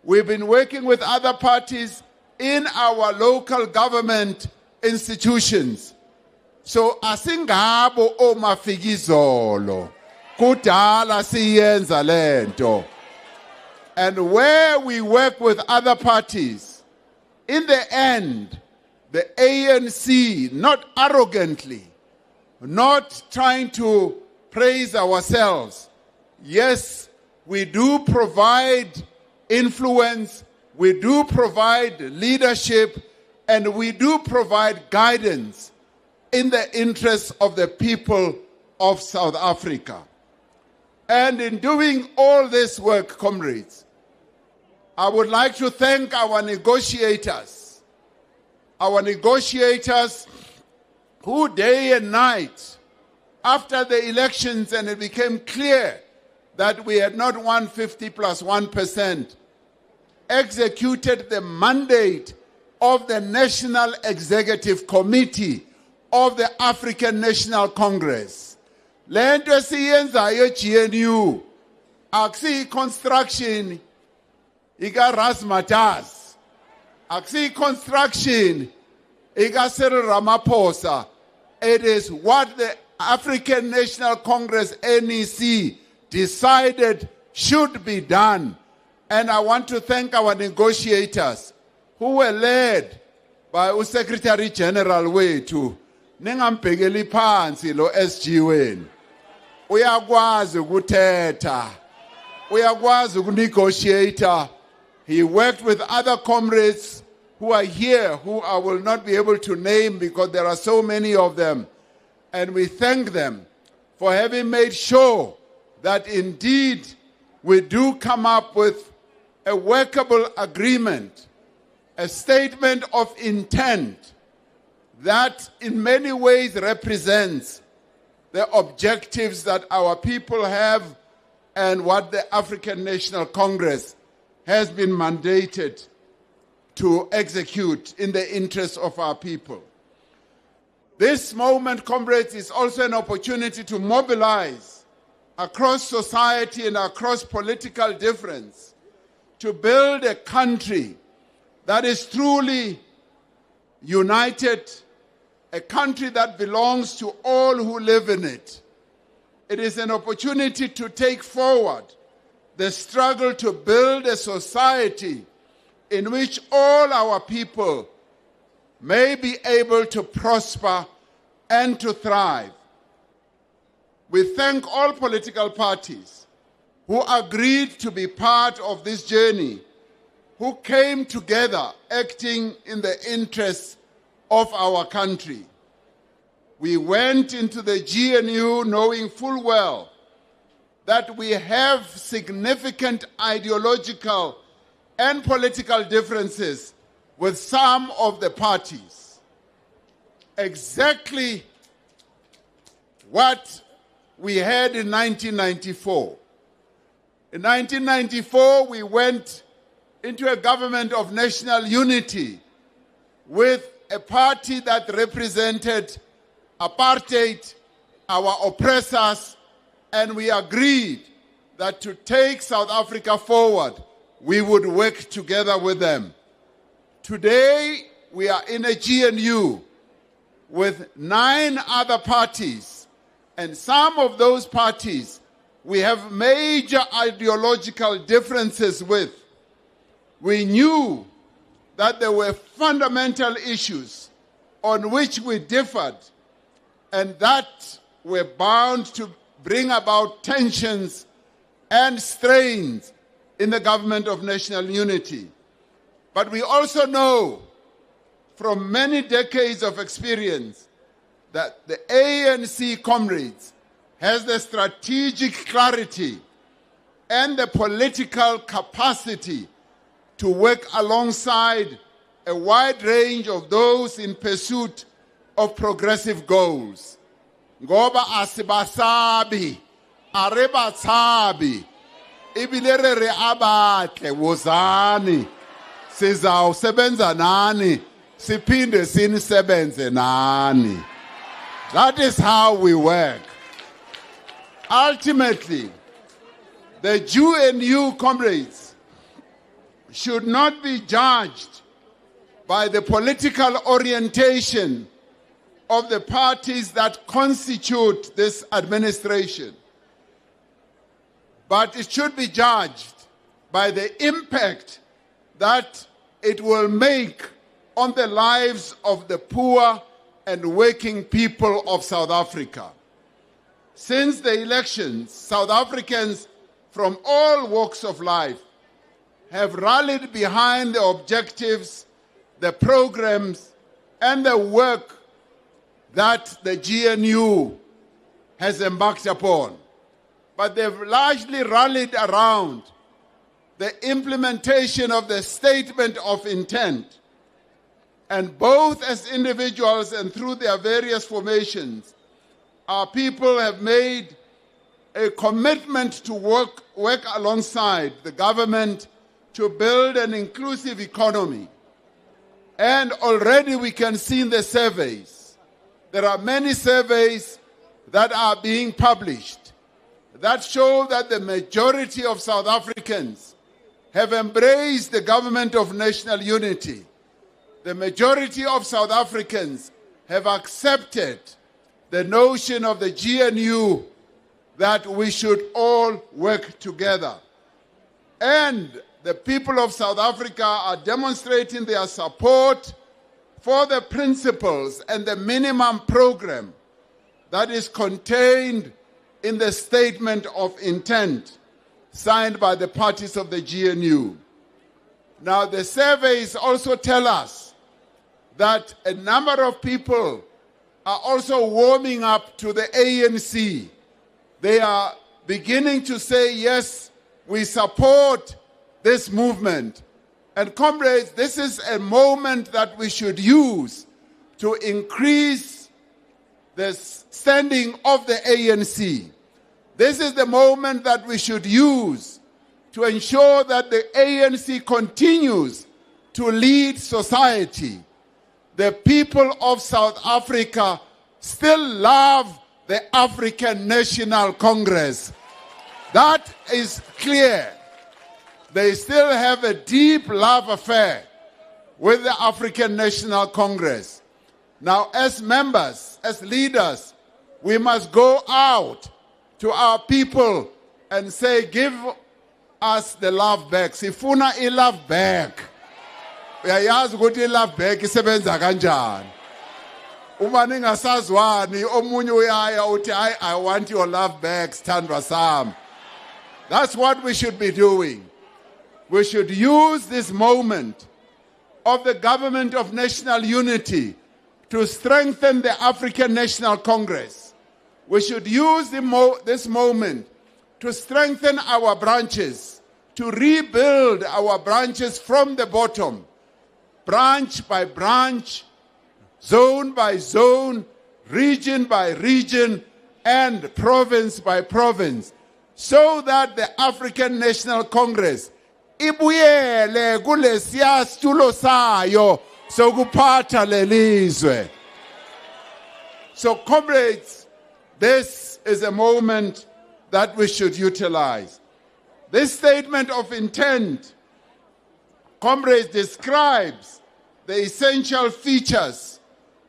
Speaker 7: We've been working with other parties in our local government institutions. So asingabo omafikizolo kudala siyenza lento. And where we work with other parties, in the end, the ANC, not arrogantly, not trying to praise ourselves. Yes, we do provide influence, we do provide leadership, and we do provide guidance in the interests of the people of South Africa. And in doing all this work, comrades, I would like to thank our negotiators who day and night, after the elections and it became clear that we had not won 50 plus 1%, executed the mandate of the National Executive Committee of the African National Congress. Lento siyenzayo GNU akusi construction ika Razzmatazz, akusi construction ika Cyril Ramaphosa. It is what the African National Congress, NEC, decided should be done. And I want to thank our negotiators who were led by the Secretary General wethu. Ningampekeli phansi lo SG wenu. Uyakwazi ukuthetha. uyakwazi ukunegotiator. He worked with other comrades who are here, who I will not be able to name because there are so many of them. And we thank them for having made sure that indeed we do come up with a workable agreement, a statement of intent that in many ways represents the objectives that our people have and what the African National Congress has been mandated to execute in the interest of our people. This moment, comrades, is also an opportunity to mobilize across society and across political difference to build a country that is truly united, a country that belongs to all who live in it. It is an opportunity to take forward the struggle to build a society in which all our people may be able to prosper and to thrive. We thank all political parties who agreed to be part of this journey, who came together acting in the interests of our country. We went into the GNU knowing full well that we have significant ideological and political differences with some of the parties. Exactly what we had in 1994. In 1994, we went into a government of national unity with a party that represented apartheid, our oppressors, and we agreed that to take South Africa forward, we would work together with them. Today, we are in a GNU with 9 other parties, and some of those parties we have major ideological differences with. We knew that there were fundamental issues on which we differed, and that were bound to bring about tensions and strains in the government of national unity. But we also know from many decades of experience that the ANC comrades has the strategic clarity and the political capacity to work alongside a wide range of those in pursuit of progressive goals. Ngoba asibasabi, arebasabi, ibile re abatle wozani, sizawusebenza nani, siphinde sinisebenze nani. That is how we work. Ultimately, the GNU comrades should not be judged by the political orientation of the parties that constitute this administration, but it should be judged by the impact that it will make on the lives of the poor and working people of South Africa. Since the elections, South Africans from all walks of life have rallied behind the objectives, the programs, and the work that the GNU has embarked upon. But they've largely rallied around the implementation of the statement of intent. And both as individuals and through their various formations, our people have made a commitment to work alongside the government to build an inclusive economy. And already we can see in the surveys, there are many surveys that are being published that show that the majority of South Africans have embraced the government of national unity. The majority of South Africans have accepted the notion of the GNU that we should all work together. And the people of South Africa are demonstrating their support for the principles and the minimum program that is contained in the statement of intent. signed by the parties of the GNU. Now, the surveys also tell us that a number of people are also warming up to the ANC. They are beginning to say, yes, we support this movement. And comrades, this is a moment that we should use to increase the standing of the ANC. This is the moment that we should use to ensure that the ANC continues to lead society. The people of South Africa still love the African National Congress. That is clear. They still have a deep love affair with the African National Congress. Now, as members, as leaders, we must go out to our people and say, give us the love back. Sifuna i-love back. Uyayazi ukuthi i-love back isebenza kanjani. Uma ningasazwani omunye uyaya uthi I want your love back, Sithandwa Sam. That's what we should be doing. We should use this moment of the government of national unity to strengthen the African National Congress. We should use this moment to strengthen our branches, to rebuild our branches from the bottom, branch by branch, zone by zone, region by region, and province by province, so that the African National Congress ibuyele kulesiya situlo sayo sokuphatha lelizwe. So comrades, this is a moment that we should utilize. This statement of intent, comrades, describes the essential features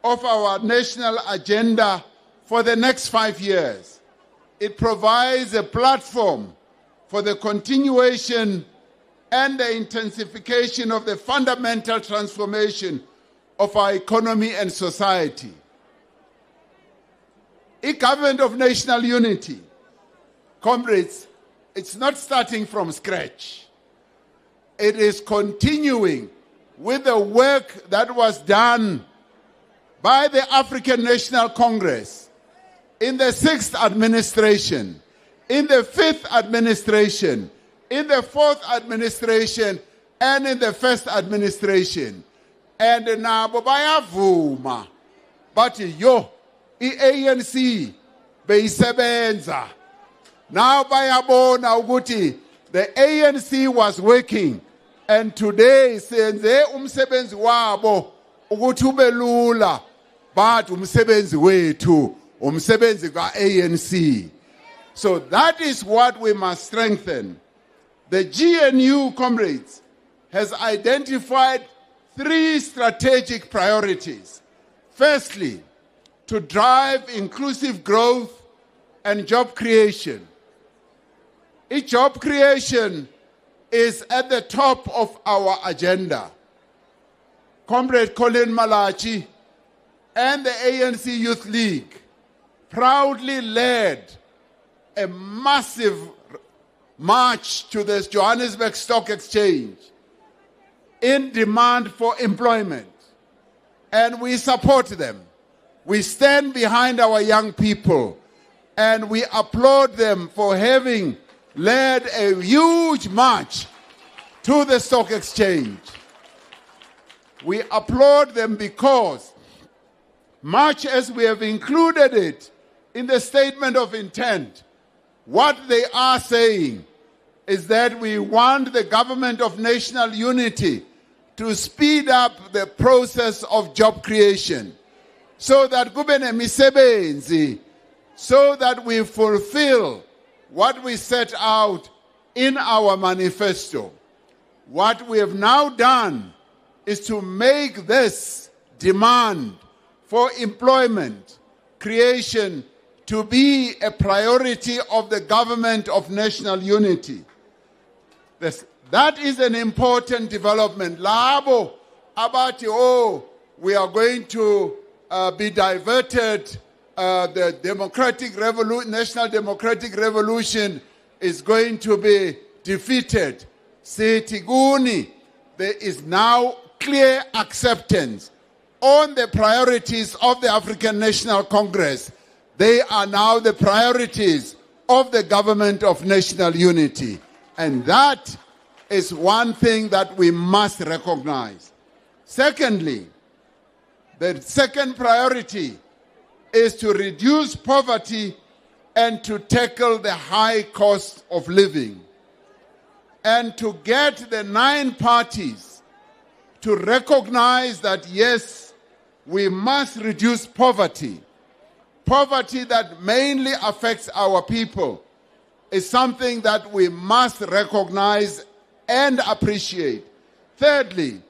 Speaker 7: of our national agenda for the next 5 years. It provides a platform for the continuation and the intensification of the fundamental transformation of our economy and society. A government of national unity, comrades, it's not starting from scratch. It is continuing with the work that was done by the African National Congress in the 6th administration, in the 5th administration, in the 4th administration, and in the 1st administration. And nabo bayavuma bathi yo i-ANC beyisebenza. Now bayabona ukuthi the ANC was working, and today senze umsebenzi wabo ukuthi ube lula, but umsebenzi wethu umsebenzi ka-ANC. So that is what we must strengthen. The GNU, comrades, has identified 3 strategic priorities. Firstly, to drive inclusive growth and job creation. Job creation is at the top of our agenda. Comrade Colin Malachi and the ANC Youth League proudly led a massive march to the Johannesburg Stock Exchange in demand for employment. And we support them. We stand behind our young people, and we applaud them for having led a huge march to the stock exchange. We applaud them because, much as we have included it in the statement of intent, what they are saying is that we want the government of national unity to speed up the process of job creation so that so that we fulfill what we set out in our manifesto. What we have now done is to make this demand for employment creation to be a priority of the government of national unity. That is an important development. Labo abati, we are going to be diverted. The National Democratic Revolution is going to be defeated. Sitiguni, there is now clear acceptance on the priorities of the African National Congress. They are now the priorities of the government of national unity. And that is one thing that we must recognize. Secondly, the second priority is to reduce poverty and to tackle the high cost of living, and to get the 9 parties to recognize that, yes, we must reduce poverty. Poverty that mainly affects our people is something that we must recognize and appreciate. Thirdly,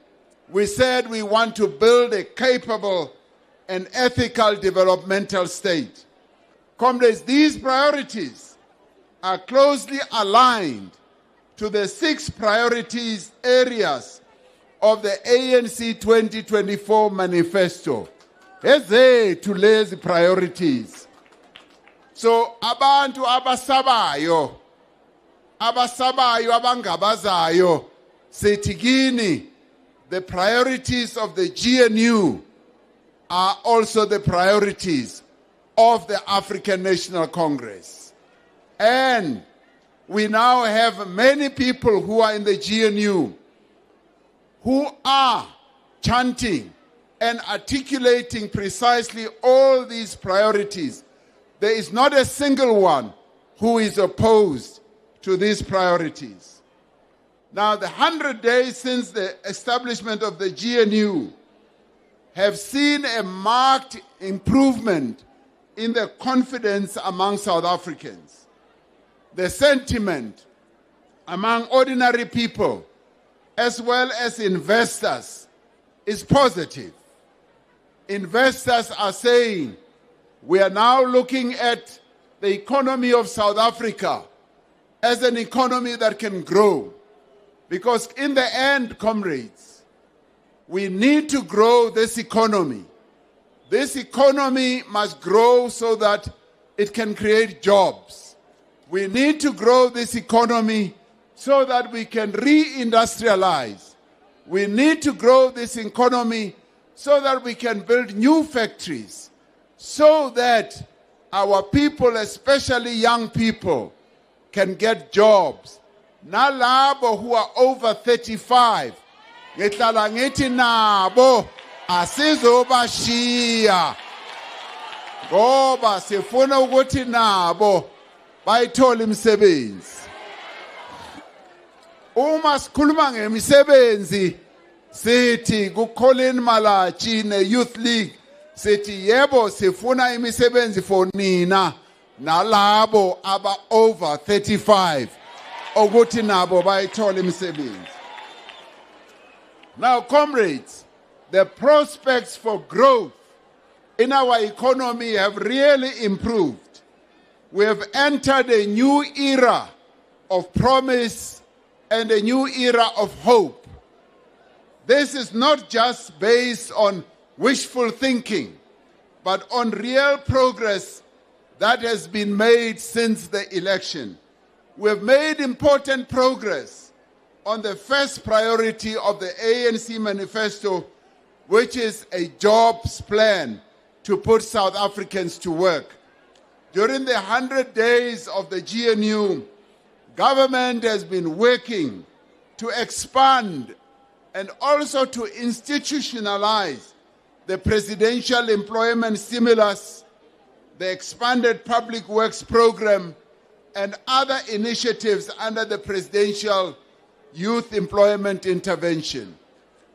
Speaker 7: we said we want to build a capable and ethical developmental state. Comrades, these priorities are closely aligned to the 6 priorities areas of the ANC 2024 manifesto. Ezethu lezi priorities. So abantu abasabayo abangabazayo sithi kini, the priorities of the GNU are also the priorities of the African National Congress. And we now have many people who are in the GNU who are chanting and articulating precisely all these priorities. There is not a single one who is opposed to these priorities. Now, the 100 days since the establishment of the GNU have seen a marked improvement in the confidence among South Africans. The sentiment among ordinary people as well as investors is positive. Investors are saying we are now looking at the economy of South Africa as an economy that can grow. Because in the end, comrades, we need to grow this economy. This economy must grow so that it can create jobs. We need to grow this economy so that we can re-industrialize. We need to grow this economy so that we can build new factories, so that our people, especially young people, can get jobs. Nalabo who are over 35, ngihlala ngithi nabo asizobashiya ngoba sifuna ukuthi nabo bayithola imisebenzi. Uma sikhuluma ngemisebenzi sithi kuColin Malachi ne-Youth League sithi yebo sifuna imisebenzi for nina nalabo aba over 35 ukuthi nabo bayithola imisebenzi. Now, comrades, the prospects for growth in our economy have really improved. We have entered a new era of promise and a new era of hope. This is not just based on wishful thinking, but on real progress that has been made since the election. We have made important progress on the first priority of the ANC manifesto, which is a jobs plan to put South Africans to work. During the 100 days of the GNU, government has been working to expand and also to institutionalize the presidential employment stimulus, the expanded public works program, and other initiatives under the presidential youth employment intervention.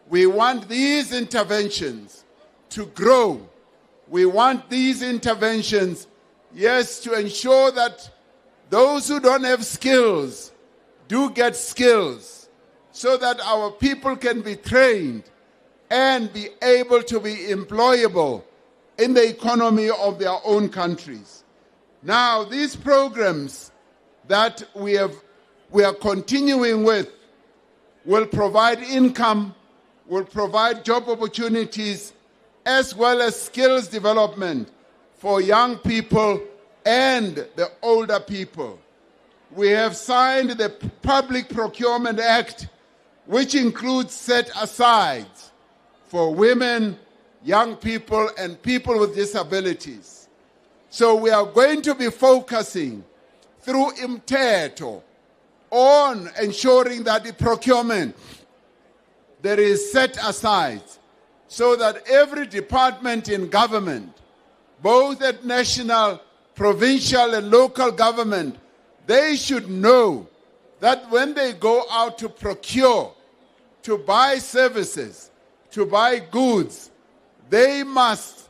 Speaker 7: We want these interventions to grow. We want these interventions, yes, to ensure that those who don't have skills do get skills so that our people can be trained and be able to be employable in the economy of their own countries. Now, these programs that we are continuing with will provide income, will provide job opportunities, as well as skills development for young people and the older people. we have signed the Public Procurement Act, which includes set-asides for women, young people, and people with disabilities. So we are going to be focusing through Imteto on ensuring that the procurement, there is set-aside so that every department in government, both at national, provincial, and local government, they should know that when they go out to procure, to buy services, to buy goods, they must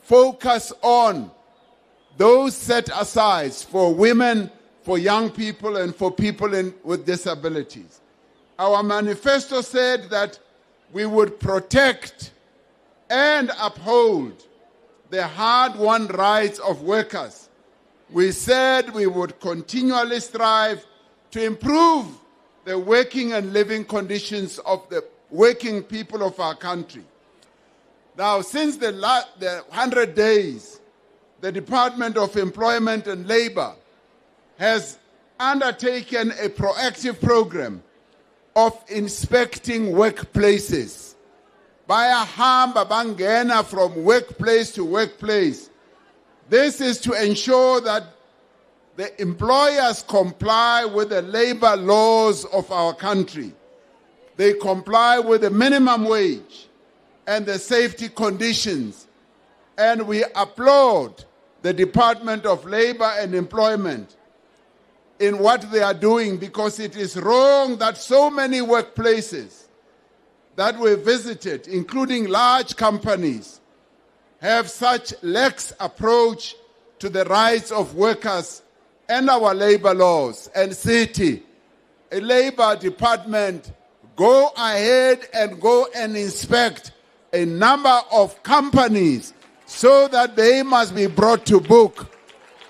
Speaker 7: focus on those set-asides for women, for young people, and for people with disabilities. Our manifesto said that we would protect and uphold the hard-won rights of workers. We said we would continually strive to improve the working and living conditions of the working people of our country. Now, since the 100 days, the Department of Employment and Labor has undertaken a proactive program of inspecting workplaces. Bayahamba bangena from workplace to workplace. This is to ensure that the employers comply with the labor laws of our country. They comply with the minimum wage and the safety conditions. And we applaud the Department of Labor and Employment in what they are doing, because it is wrong that so many workplaces that we visited, including large companies, have such lax approach to the rights of workers and our labor laws. And city, a labor department, go ahead and go and inspect a number of companies so that they must be brought to book.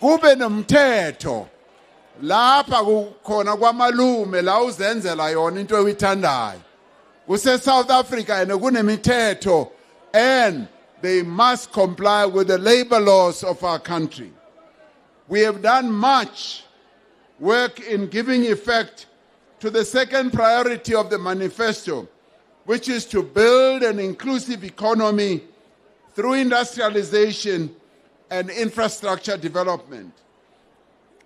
Speaker 7: Kube nomthetho lapha kukhona kwamalume la uzenzela yona into oyithandayo. Kuse South Africa and kunemithetho, and they must comply with the labor laws of our country. We have done much work in giving effect to the second priority of the manifesto, which is to build an inclusive economy through industrialization and infrastructure development.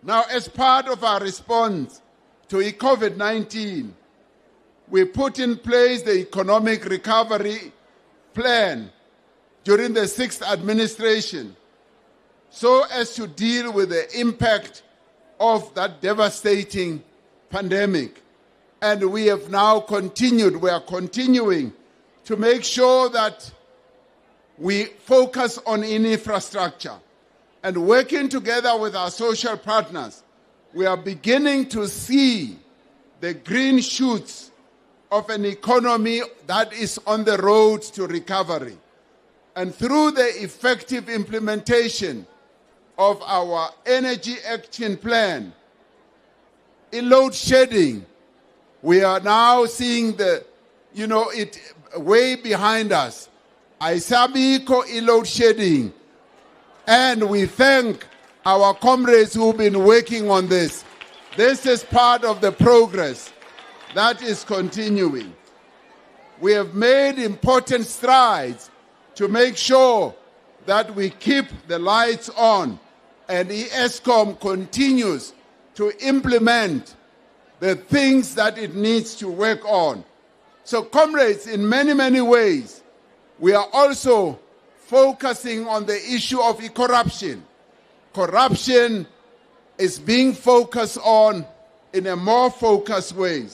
Speaker 7: Now, as part of our response to COVID-19, we put in place the economic recovery plan during the 6th administration so as to deal with the impact of that devastating pandemic. And we have now continued, we are continuing to make sure that we focus on infrastructure. And working together with our social partners, we are beginning to see the green shoots of an economy that is on the road to recovery. And through the effective implementation of our energy action plan, in load shedding, we are now seeing it way behind us. Aisabiko in load shedding. And we thank our comrades who've been working on this. This is part of the progress that is continuing. We have made important strides to make sure that we keep the lights on, and ESCOM continues to implement the things that it needs to work on. So, comrades, in many, many ways, we are also focusing on the issue of corruption. Corruption is being focused on in a more focused way.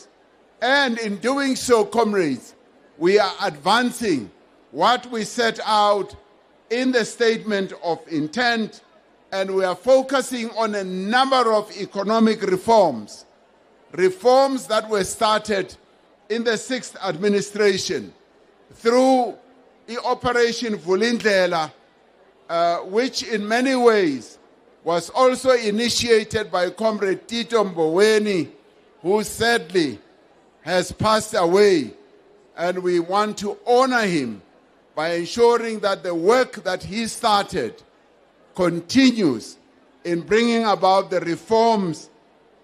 Speaker 7: And in doing so, comrades, we are advancing what we set out in the statement of intent, and we are focusing on a number of economic reforms that were started in the 6th administration through Operation Vulindlela, which in many ways was also initiated by Comrade Tito Mboweni, who sadly has passed away. And we want to honor him by ensuring that the work that he started continues in bringing about the reforms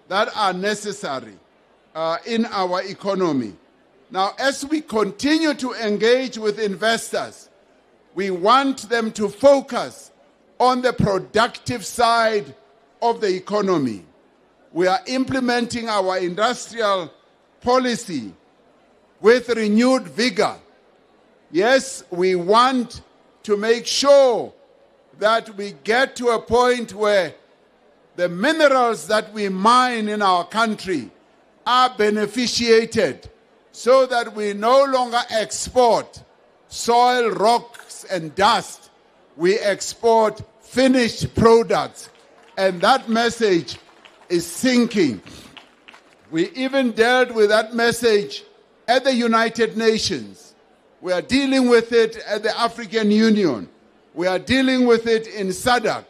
Speaker 7: that are necessary in our economy. Now, as we continue to engage with investors, we want them to focus on the productive side of the economy. We are implementing our industrial policy with renewed vigor. Yes, we want to make sure that we get to a point where the minerals that we mine in our country are beneficiated so that we no longer export soil, rocks, and dust. We export finished products. And that message is sinking. We even dealt with that message at the United Nations. We are dealing with it at the African Union. We are dealing with it in SADC.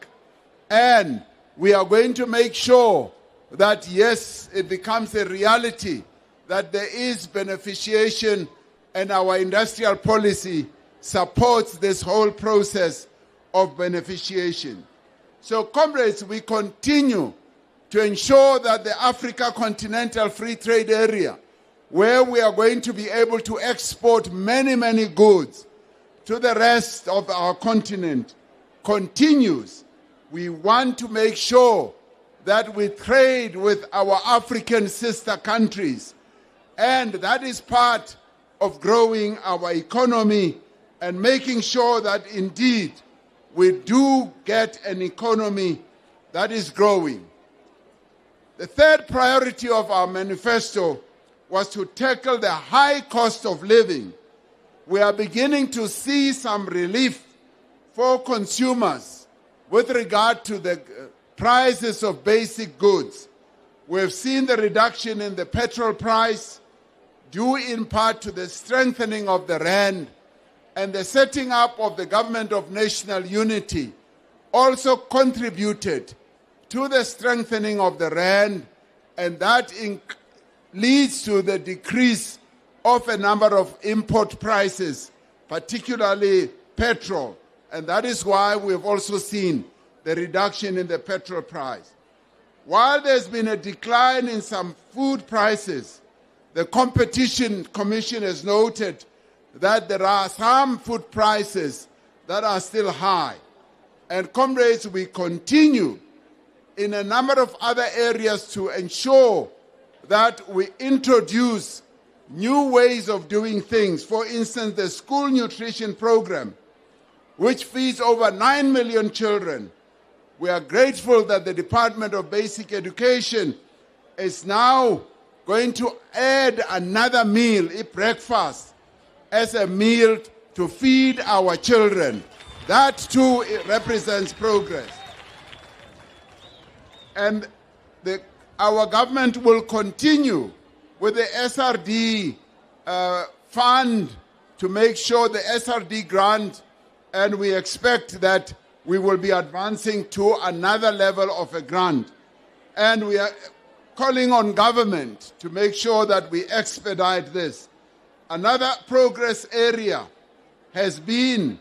Speaker 7: And we are going to make sure that, yes, it becomes a reality that there is beneficiation, and our industrial policy supports this whole process of beneficiation. So, comrades, we continue to ensure that the Africa Continental Free Trade Area, where we are going to be able to export many, many goods to the rest of our continent, continues. We want to make sure that we trade with our African sister countries, and that is part of growing our economy and making sure that indeed we do get an economy that is growing. The third priority of our manifesto was to tackle the high cost of living. We are beginning to see some relief for consumers with regard to the prices of basic goods. We have seen the reduction in the petrol price due in part to the strengthening of the rand, and the setting up of the Government of National Unity also contributed to the strengthening of the rand, and that leads to the decrease of a number of import prices, particularly petrol. And that is why we have also seen the reduction in the petrol price. While there's been a decline in some food prices, the Competition Commission has noted that there are some food prices that are still high. And comrades, we continue in a number of other areas to ensure that we introduce new ways of doing things. For instance, the school nutrition program, which feeds over 9 million children. We are grateful that the Department of Basic Education is now going to add another meal, a breakfast, as a meal to feed our children. That too represents progress. And our government will continue with the SRD fund to make sure the SRD grant, and we expect that we will be advancing to another level of a grant. And we are calling on government to make sure that we expedite this. Another progress area has been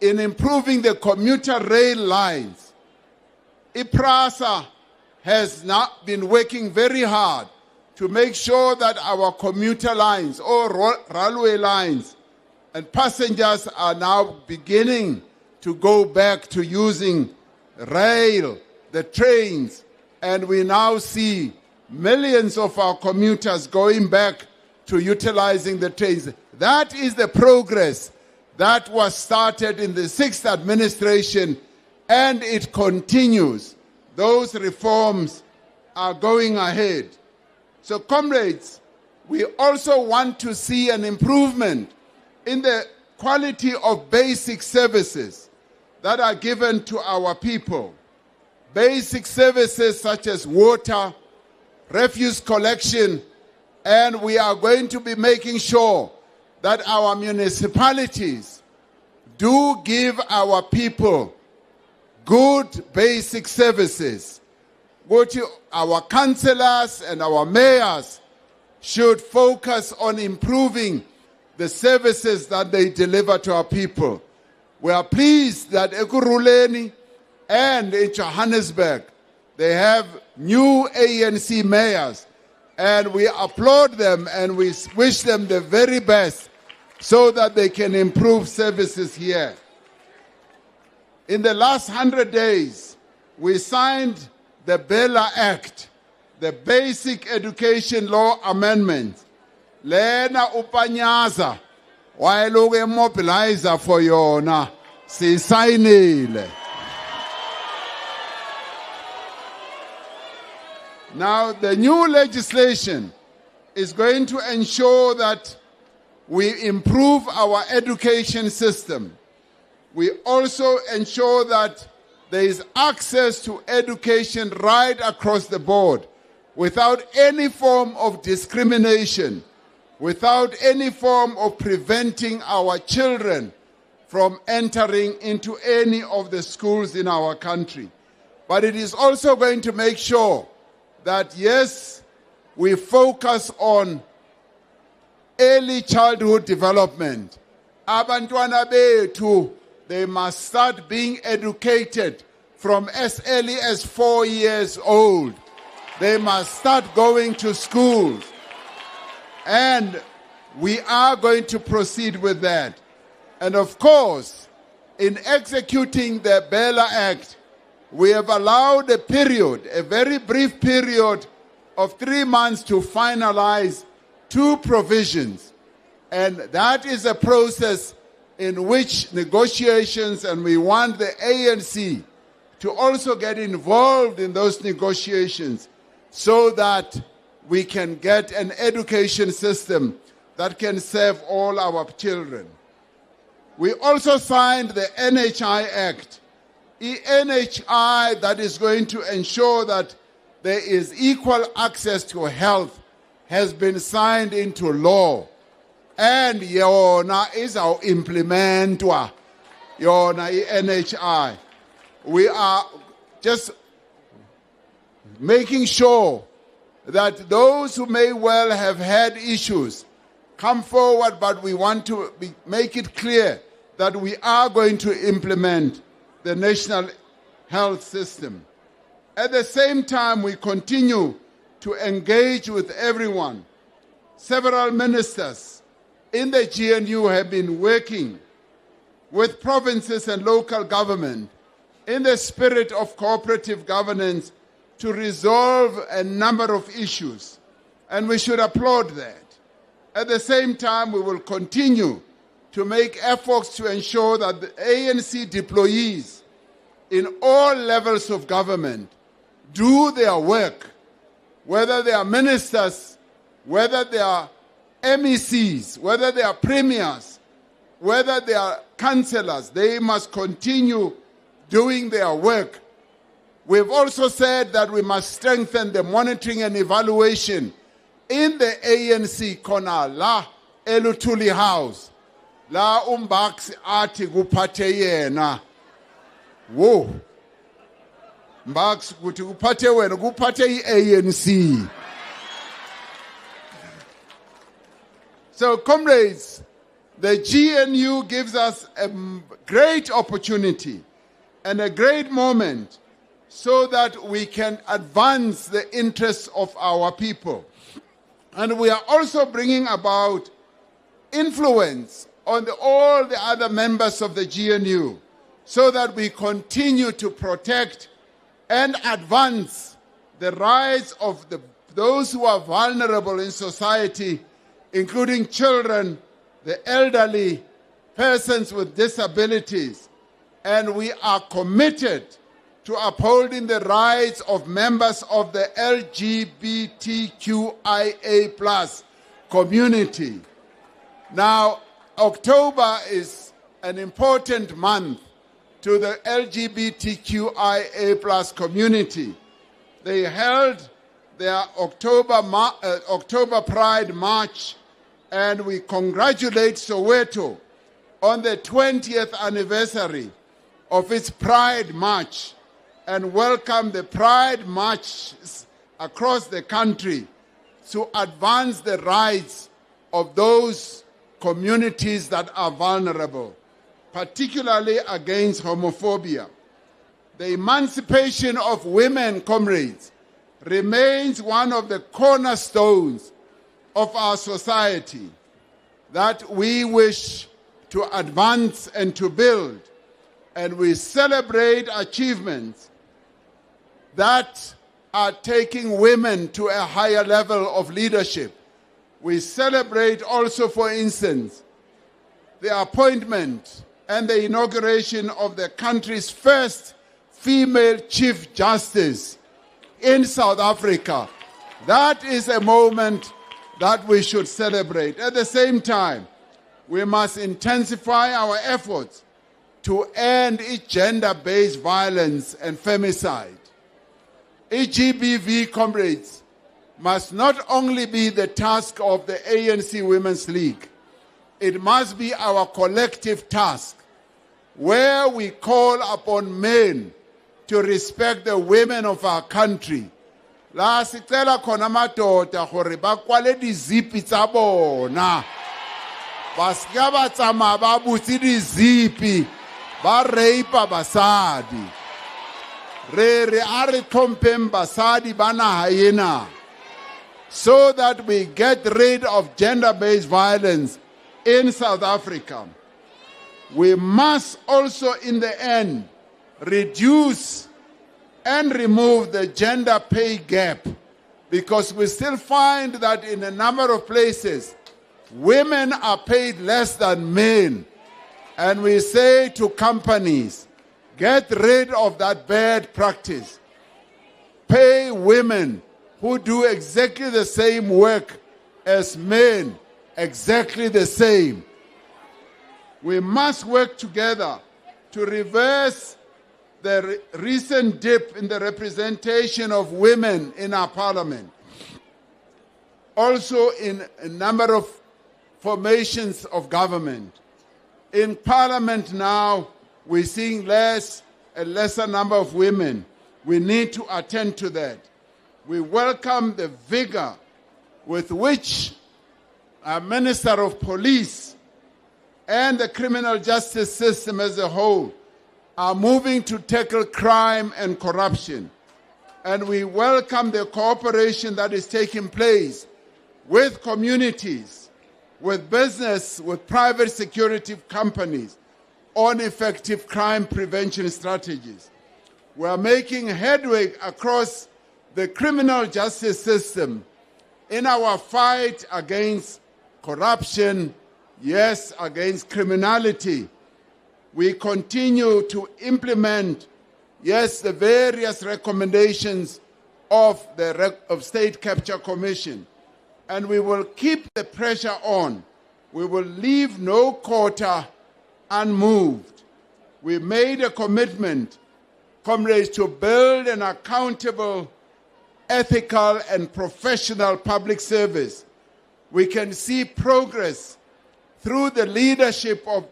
Speaker 7: in improving the commuter rail lines. IPRASA has now been working very hard to make sure that our commuter lines or railway lines and passengers are now beginning to go back to using rail, the trains, and we now see millions of our commuters going back to utilizing the trains. That is the progress that was started in the 6th administration, and it continues. Those reforms are going ahead. So, comrades, we also want to see an improvement in the quality of basic services that are given to our people. Basic services such as water, refuse collection, and we are going to be making sure that our municipalities do give our people good basic services. Our councillors and our mayors should focus on improving the services that they deliver to our people. We are pleased that Ekurhuleni and in Johannesburg, They have new ANC mayors, and we applaud them and we wish them the very best so that they can improve services here. In the last 100 days, we signed the Bela Act, the Basic Education Law Amendment. Lena upanyaza, wailuge mobilizer for yona, si signile. Now, the new legislation is going to ensure that we improve our education system. We also ensure that there is access to education right across the board without any form of discrimination, without any form of preventing our children from entering into any of the schools in our country. But it is also going to make sure that, yes, we focus on early childhood development. Abantwana bethu, they must start being educated from as early as 4 years old. They must start going to schools. And we are going to proceed with that. And of course, in executing the Bela Act, we have allowed a period, a very brief period of 3 months to finalize 2 provisions. And that is a process in which negotiations, and we want the ANC to also get involved in those negotiations so that we can get an education system that can serve all our children. We also signed the NHI Act, NHI that is going to ensure that there is equal access to health has been signed into law. And yona is our implementwa, yona NHI. We are just making sure that those who may well have had issues come forward, but we want to make it clear that we are going to implement the national health system. At the same time, we continue to engage with everyone. Several ministers in the GNU have been working with provinces and local government in the spirit of cooperative governance to resolve a number of issues, and we should applaud that. At the same time, we will continue to make efforts to ensure that the ANC deployees in all levels of government do their work, whether they are ministers, whether they are MECs, whether they are premiers, whether they are councillors. They must continue doing their work. We've also said that we must strengthen the monitoring and evaluation in the ANC corner, la Elutuli House, la umbax ati kuphathe yena. Whoa. Mbax kuti kuphathe wena kuphathe ANC. So, comrades, the GNU gives us a great opportunity and a great moment so that we can advance the interests of our people. And we are also bringing about influence on all the other members of the GNU so that we continue to protect and advance the rights of those who are vulnerable in society, including children, the elderly, persons with disabilities. And we are committed to upholding the rights of members of the LGBTQIA+ community. Now, October is an important month to the LGBTQIA+ community. They held their October Pride March, and we congratulate Soweto on the 20th anniversary of its Pride March and welcome the Pride Marches across the country to advance the rights of those communities that are vulnerable, particularly against homophobia. the emancipation of women, comrades, remains one of the cornerstones of our society that we wish to advance and to build. And we celebrate achievements that are taking women to a higher level of leadership. We celebrate also, for instance, the appointment and the inauguration of the country's first female Chief Justice in South Africa. That is a moment that we should celebrate. At the same time, we must intensify our efforts to end gender-based violence and femicide. GBV, comrades, must not only be the task of the ANC Women's League, it must be our collective task, where we call upon men to respect the women of our country. La sicela khona madoda gore ba kwale dizipi tsa bona. Ba ska ba tsamaya ba butse dizipi ba reipa basadi. Re a re tlhompeng basadi ba naga ena, so that we get rid of gender-based violence in South Africa. We must also, in the end, reduce and remove the gender pay gap, because we still find that in a number of places, women are paid less than men. And we say to companies, get rid of that bad practice. Pay women who do exactly the same work as men exactly the same. We must work together to reverse the recent dip in the representation of women in our parliament. Also in a number of formations of government. In parliament now, we're seeing a lesser number of women. We need to attend to that. We welcome the vigor with which our Minister of Police and the criminal justice system as a whole are moving to tackle crime and corruption. And we welcome the cooperation that is taking place with communities, with business, with private security companies on effective crime prevention strategies. We are making headway across the criminal justice system in our fight against corruption, yes, against criminality. We continue to implement, yes, the various recommendations of the State Capture Commission. And we will keep the pressure on. We will leave no quarter unmoved. We made a commitment, comrades, to build an accountable, ethical, and professional public service. We can see progress through the leadership of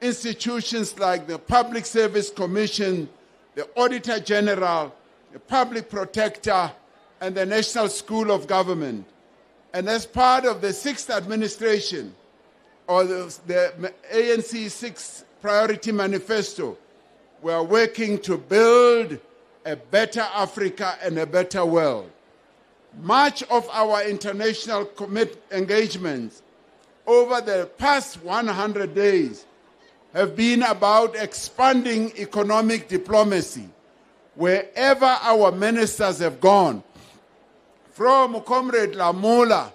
Speaker 7: institutions like the Public Service Commission, the Auditor General, the Public Protector, and the National School of Government. And as part of the 6th administration, or the ANC 6th Priority Manifesto, we are working to build a better Africa and a better world. Much of our international engagements over the past 100 days have been about expanding economic diplomacy wherever our ministers have gone. From Comrade Lamola,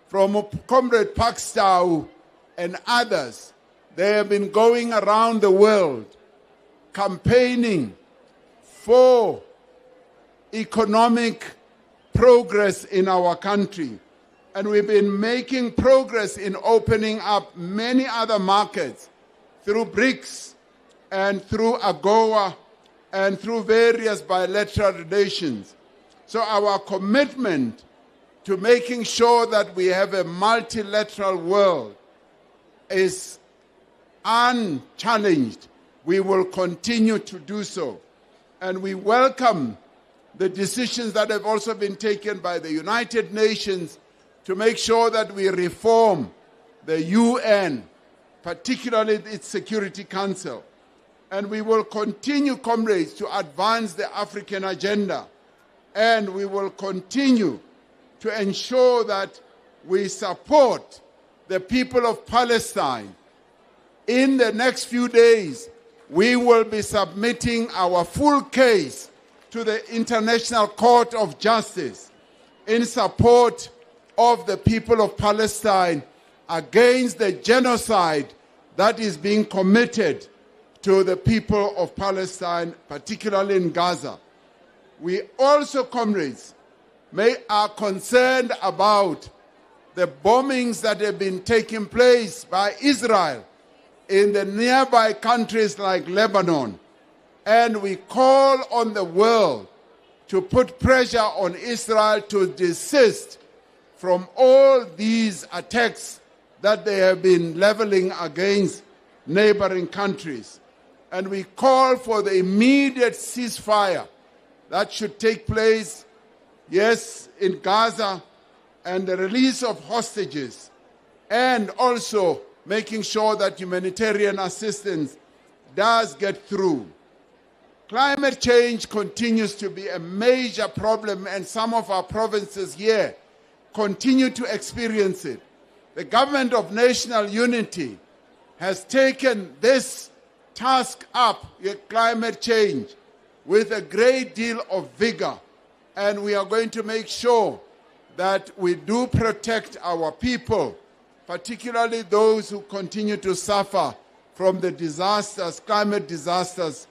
Speaker 7: from Comrade Pakstow, and others, they have been going around the world campaigning for economic progress in our country. And we've been making progress in opening up many other markets through BRICS and through AGOA and through various bilateral relations. So our commitment to making sure that we have a multilateral world is unchallenged. We will continue to do so. And we welcome the decisions that have also been taken by the United Nations to make sure that we reform the UN, particularly its Security Council. And we will continue, comrades, to advance the African agenda. And we will continue to ensure that we support the people of Palestine. In the next few days, we will be submitting our full case to the International Court of Justice in support of the people of Palestine against the genocide that is being committed to the people of Palestine, particularly in Gaza. We also, comrades, are concerned about the bombings that have been taking place by Israel in the nearby countries like Lebanon. And we call on the world to put pressure on Israel to desist from all these attacks that they have been leveling against neighboring countries. And we call for the immediate ceasefire that should take place, yes, in Gaza, and the release of hostages, and also making sure that humanitarian assistance does get through. Climate change continues to be a major problem, and some of our provinces here continue to experience it. The government of national unity has taken this task up, climate change, with a great deal of vigor, and we are going to make sure that we do protect our people, particularly those who continue to suffer from the disasters, climate disasters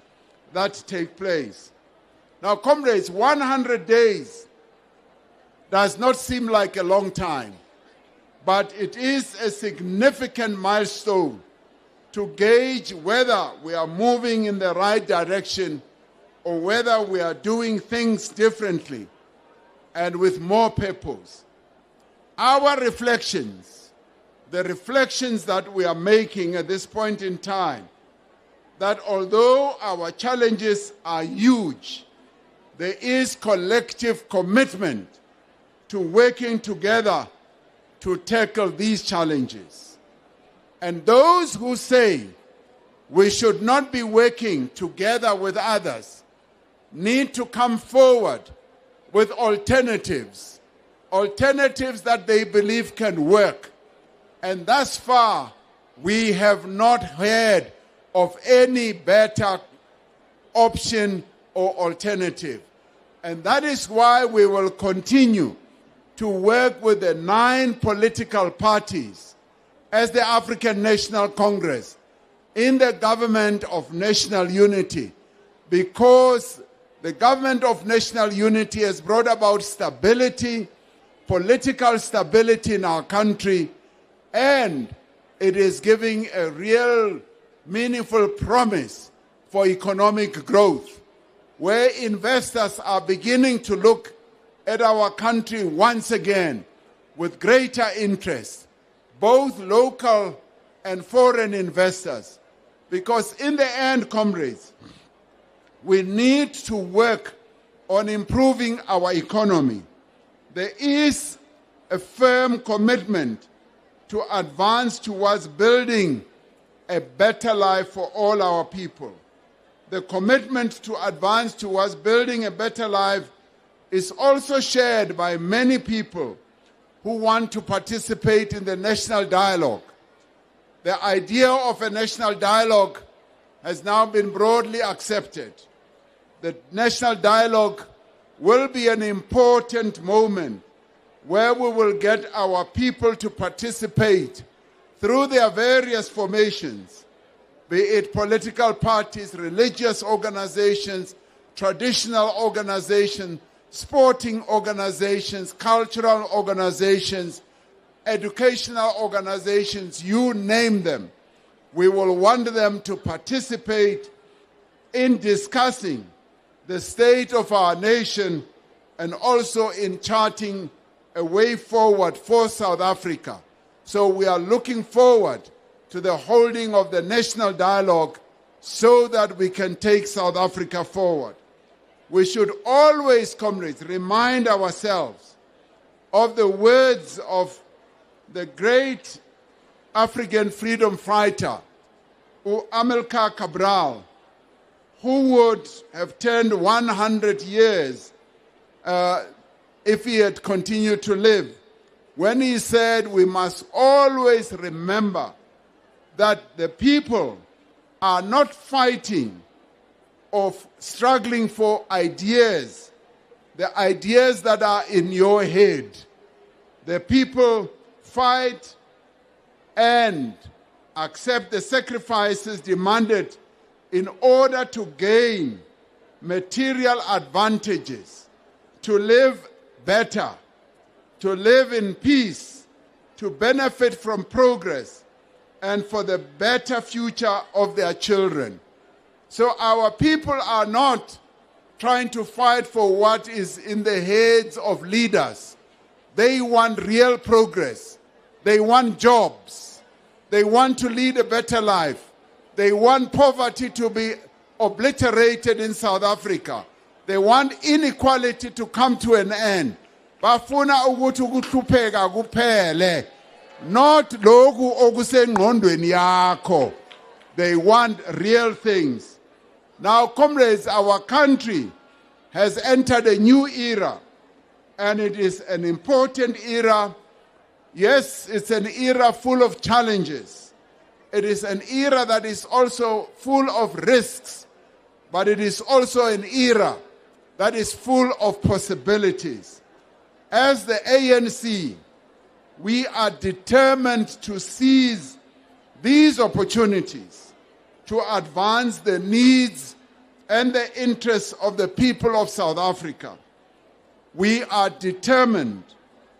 Speaker 7: that take place. Now, comrades, 100 days does not seem like a long time, but it is a significant milestone to gauge whether we are moving in the right direction or whether we are doing things differently and with more purpose. Our reflections, the reflections that we are making at this point in time, that although our challenges are huge, there is collective commitment to working together to tackle these challenges. And those who say we should not be working together with others need to come forward with alternatives that they believe can work. And thus far, we have not heard of any better option or alternative. And that is why we will continue to work with the 9 political parties as the African National Congress in the government of national unity, because the government of national unity has brought about stability, political stability in our country, and it is giving a real meaningful promise for economic growth, where investors are beginning to look at our country once again with greater interest, both local and foreign investors. Because in the end, comrades, we need to work on improving our economy. There is a firm commitment to advance towards building a better life for all our people. The commitment to advance towards building a better life is also shared by many people who want to participate in the national dialogue. The idea of a national dialogue has now been broadly accepted. The national dialogue will be an important moment where we will get our people to participate through their various formations, be it political parties, religious organizations, traditional organizations, sporting organizations, cultural organizations, educational organizations, you name them. We will want them to participate in discussing the state of our nation and also in charting a way forward for South Africa. So we are looking forward to the holding of the national dialogue so that we can take South Africa forward. We should always, comrades, remind ourselves of the words of the great African freedom fighter, Amilcar Cabral, who would have turned 100 years if he had continued to live, when he said we must always remember that the people are not fighting or struggling for ideas, the ideas that are in your head. The people fight and accept the sacrifices demanded in order to gain material advantages, to live better, to live in peace, to benefit from progress, and for the better future of their children. So our people are not trying to fight for what is in the heads of leaders. They want real progress. They want jobs. They want to lead a better life. They want poverty to be obliterated in South Africa. They want inequality to come to an end. Bafuna ukuthi ukuhlupheka kuphele. Not lokhu okusengqondweni yakho. They want real things. Now, comrades, our country has entered a new era, and it is an important era. Yes, it's an era full of challenges. It is an era that is also full of risks, but it is also an era that is full of possibilities. As the ANC, we are determined to seize these opportunities to advance the needs and the interests of the people of South Africa. We are determined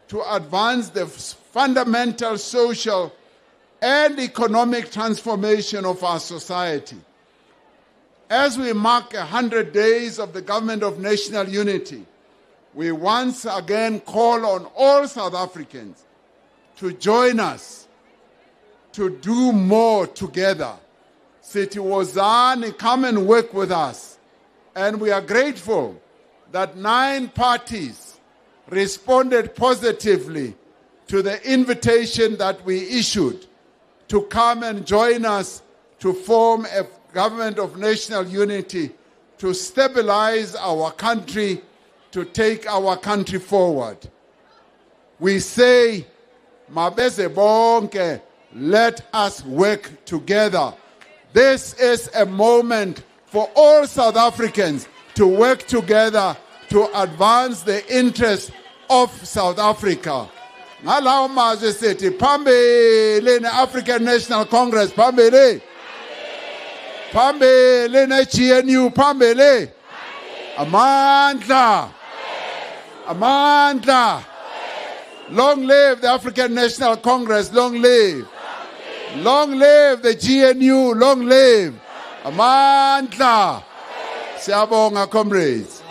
Speaker 7: to advance the fundamental social and economic transformation of our society. As we mark 100 days of the Government of National Unity, we once again call on all South Africans to join us, to do more together. City Wozani, come and work with us. And we are grateful that 9 parties responded positively to the invitation that we issued to come and join us to form a government of national unity to stabilize our country, to take our country forward. We say, Mabeze bonke, let us work together. This is a moment for all South Africans to work together to advance the interests of South Africa. Ngalawo mazwi sithi phambili ne-African National Congress phambili. Phambili ne-GNU phambili. Amandla. Amandla. Long live the African National Congress, long live. Long live the GNU, long live. Amandla. Siyabonga, comrades.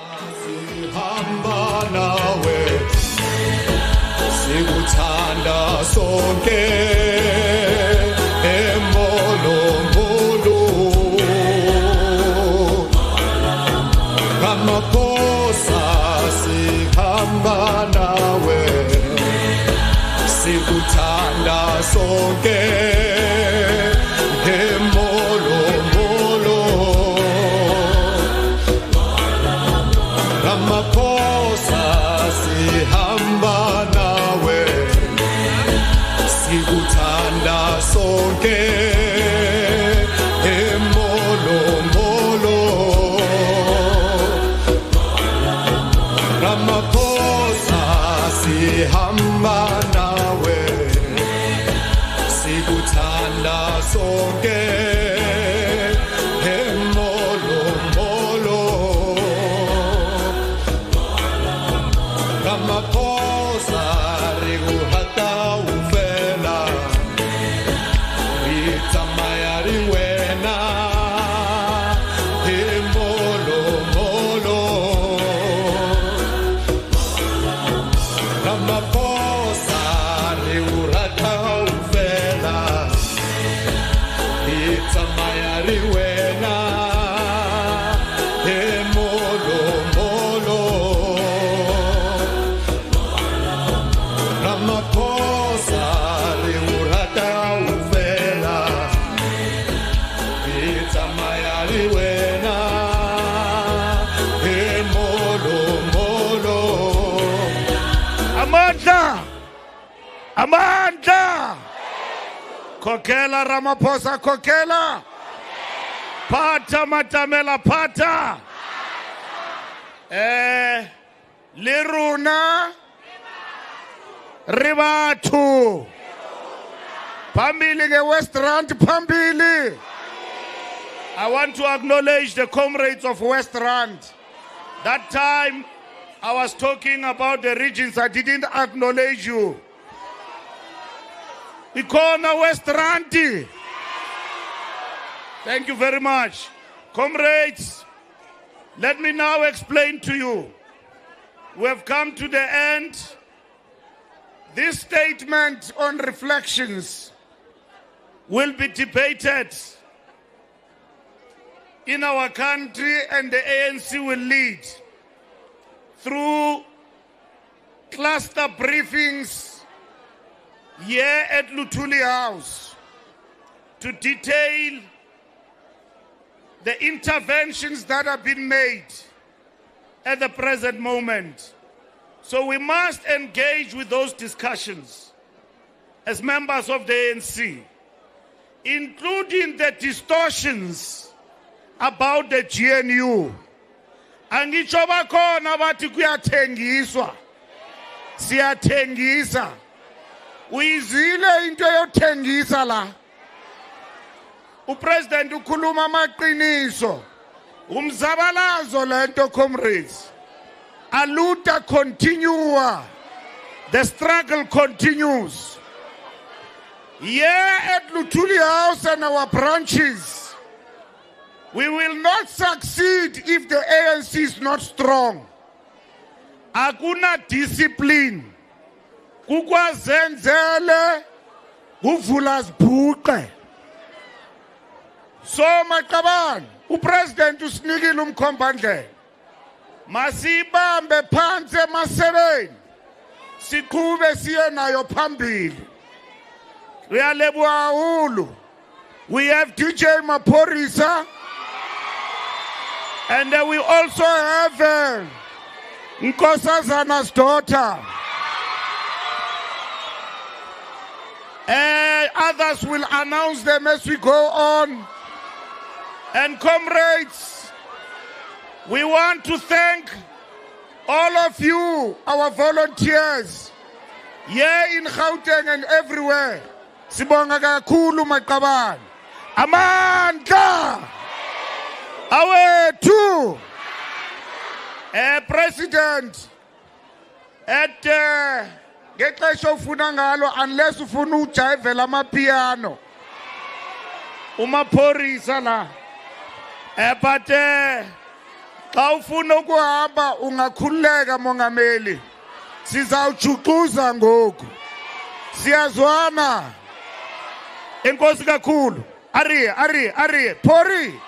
Speaker 8: Sikuthanda sonke emolomolo Ramaphosa sihamba nawe sikuthanda sonke emolomolo Ramaphosa sihamba nawe sikuthanda sonke emolomolo Ramaphosa sihamba nawe sikuthanda sonke emolomolo Ramaphosa rikuhata ufela ritamaya riwena emolomolo Ramaphosa rikuhata ufela ritamaya riwena emolomolo
Speaker 1: Amandla. Kokela Ramaphosa, kokela. Pata Matamela, pata. Liruna. Ribatu. Pambili ke West Rand, Pambili. I want to acknowledge the comrades of West Rand. That time I was talking about the regions, I didn't acknowledge you. Ikona West Rand. Thank you very much. Comrades, let me now explain to you. We have come to the end. This statement on reflections will be debated in our country, and the ANC will lead through cluster briefings here at Luthuli House to detail the interventions that have been made at the present moment. So we must engage with those discussions as members of the ANC, including the distortions about the GNU. Angitsho bakhona bathi kuyathengiswa. Siyathengisa. Uyizile into yothengisa la. Upresident ukhuluma amaqiniso. Umzabalazo lento, comrades. Aluta continua. The struggle continues. Here at Luthuli House and our branches, we will not succeed if the ANC is not strong. Akuna discipline. Kukwazenzele, kuvula zibhuqe. So maqabane, upresident usinikile umkhombandlela. Masibambe phansi emasebeni. Siqhube siye nayo phambili. Uyalebuka kakhulu. We have DJ Maphorisa. And we also have Nkosazana's daughter. Others will announce them as we go on. And comrades, we want to thank all of you, our volunteers, here in Gauteng and everywhere. Sibonga kakhulu maqabane. Amandla. Awe two. President, at ngexesha ufuna ngalo, unless ufuna ujayivela amapiano. Umaphorisa la. But xa ufuna ukuhamba ungakhululeka mongameli. Sizawujuxuza ngoku. Siyazwana. Enkosi kakhulu. Ariye. Phori.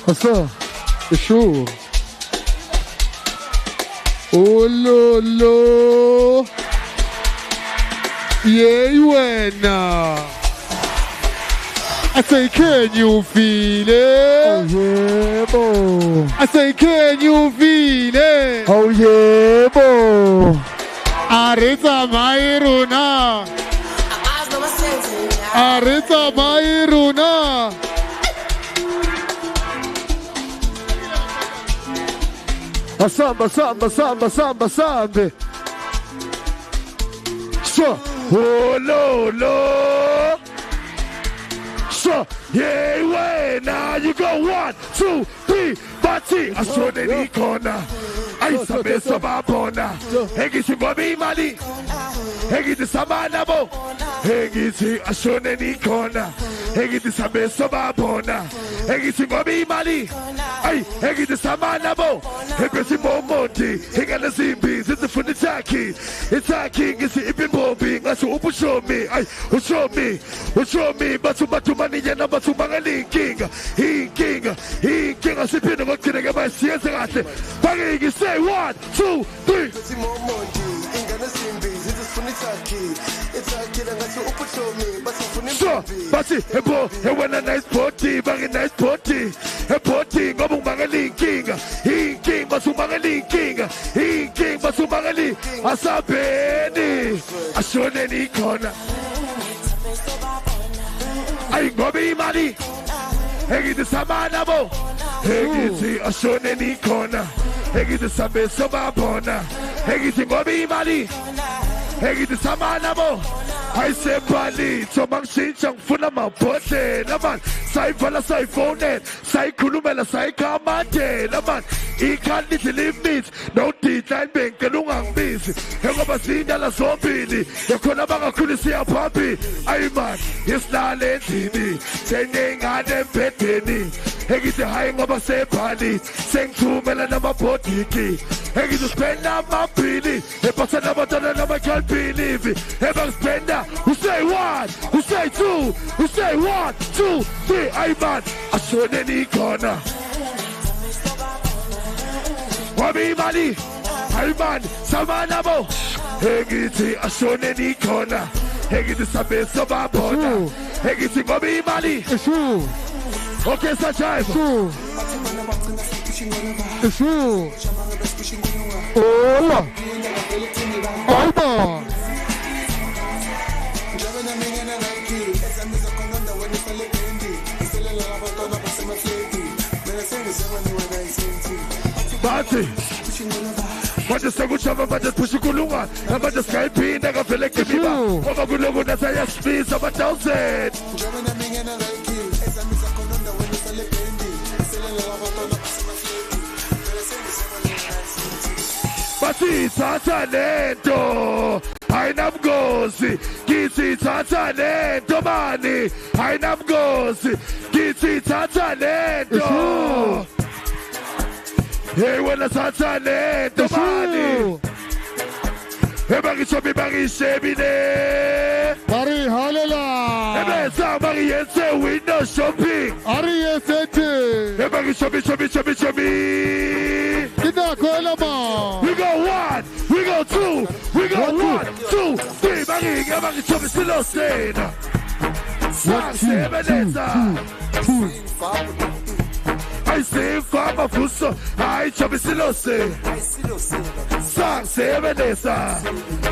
Speaker 3: Asa, sure. Oh lo, yeah, you wena. I say, can you feel it? Oh yeah, boy. I say, can you feel it? Oh yeah, boy. Arita Mairuna. Arita Mairuna. Samba. So, oh lo. So, yeah, way now you go 1, 2, 3, bati. I saw the corner. I saw the sababona. Hegi si bobi mali. Hegi the sabanabo. Hegi si I saw the corner. Hegi the sabe sababona. Hegi si bobi mali. Ay, hegi the sabanabo. Hegi si bomonti. Hegi the zimbis. It's for the taki. It's taking. It's the ibin bobbing. I saw who show me. Ay, who show me. Batu mani yana batu mangaling king. He king.
Speaker 9: Sipping the work in my CS. Banging, say 1, 2, 3. So, but it, when a nice potty, very nice potty. A potty, Gobung Mangali King. He king, Basumangali King. He king, Basumangali. Asabeni. I show any corner. I go be money. Hey, the Samanabo. Hey, I show any corner. Hey, the Sabe Sobabona. Hey, the Gobi money. Hey, the Samanabo. I say Bali, so mang Shinchang Funama Pote, Naman, Sai Vala Sai Phone, Sai Kulumela Sai Kamate, Naman, he can't live meat, no teeth, I make a long bees. Hegabasina la Sobini, the Konabanga Kulisia Papi, I man, it's not letting sending on them petty. Hegi the high of a say Bali, sing to Melanama Potiki, Hegi to spend up my pili, the Pasanabata never can believe it, ever spender. Who say 1? Who say 2? Who say 1, 2, 3? I man, I show any corner. Wabi Mali, I man, Samanabo. Hegiti, I show any corner. Hegiti Sabe Sobabona. Hegiti Wabi Mali. Okay, such time. Oh, Party. But the second chava, but the Pushikulunga, and but the Skype, never feel like me. Over good logo, that's a space of 1,000. Pati Tatalento, I nam gozi, Kiti Tatalento, Mani, I nam gozi, Kiti Tatalento. Hey, when the Tatalento, Mani. Hey, Mari Sobi, Mari Sebine. Mari Halela. Hey, Mari Yense, window shopping. Ari Yense. Hey, Mari Sobi, Sobi, Sobi, Sobi. We go 1, we go 2, we go 1, 2, 3. Mari Sobi, Silo Sena. Sanse, Veneza. I say Fama Fuso, I Chobi Silose. Sanse Veneza.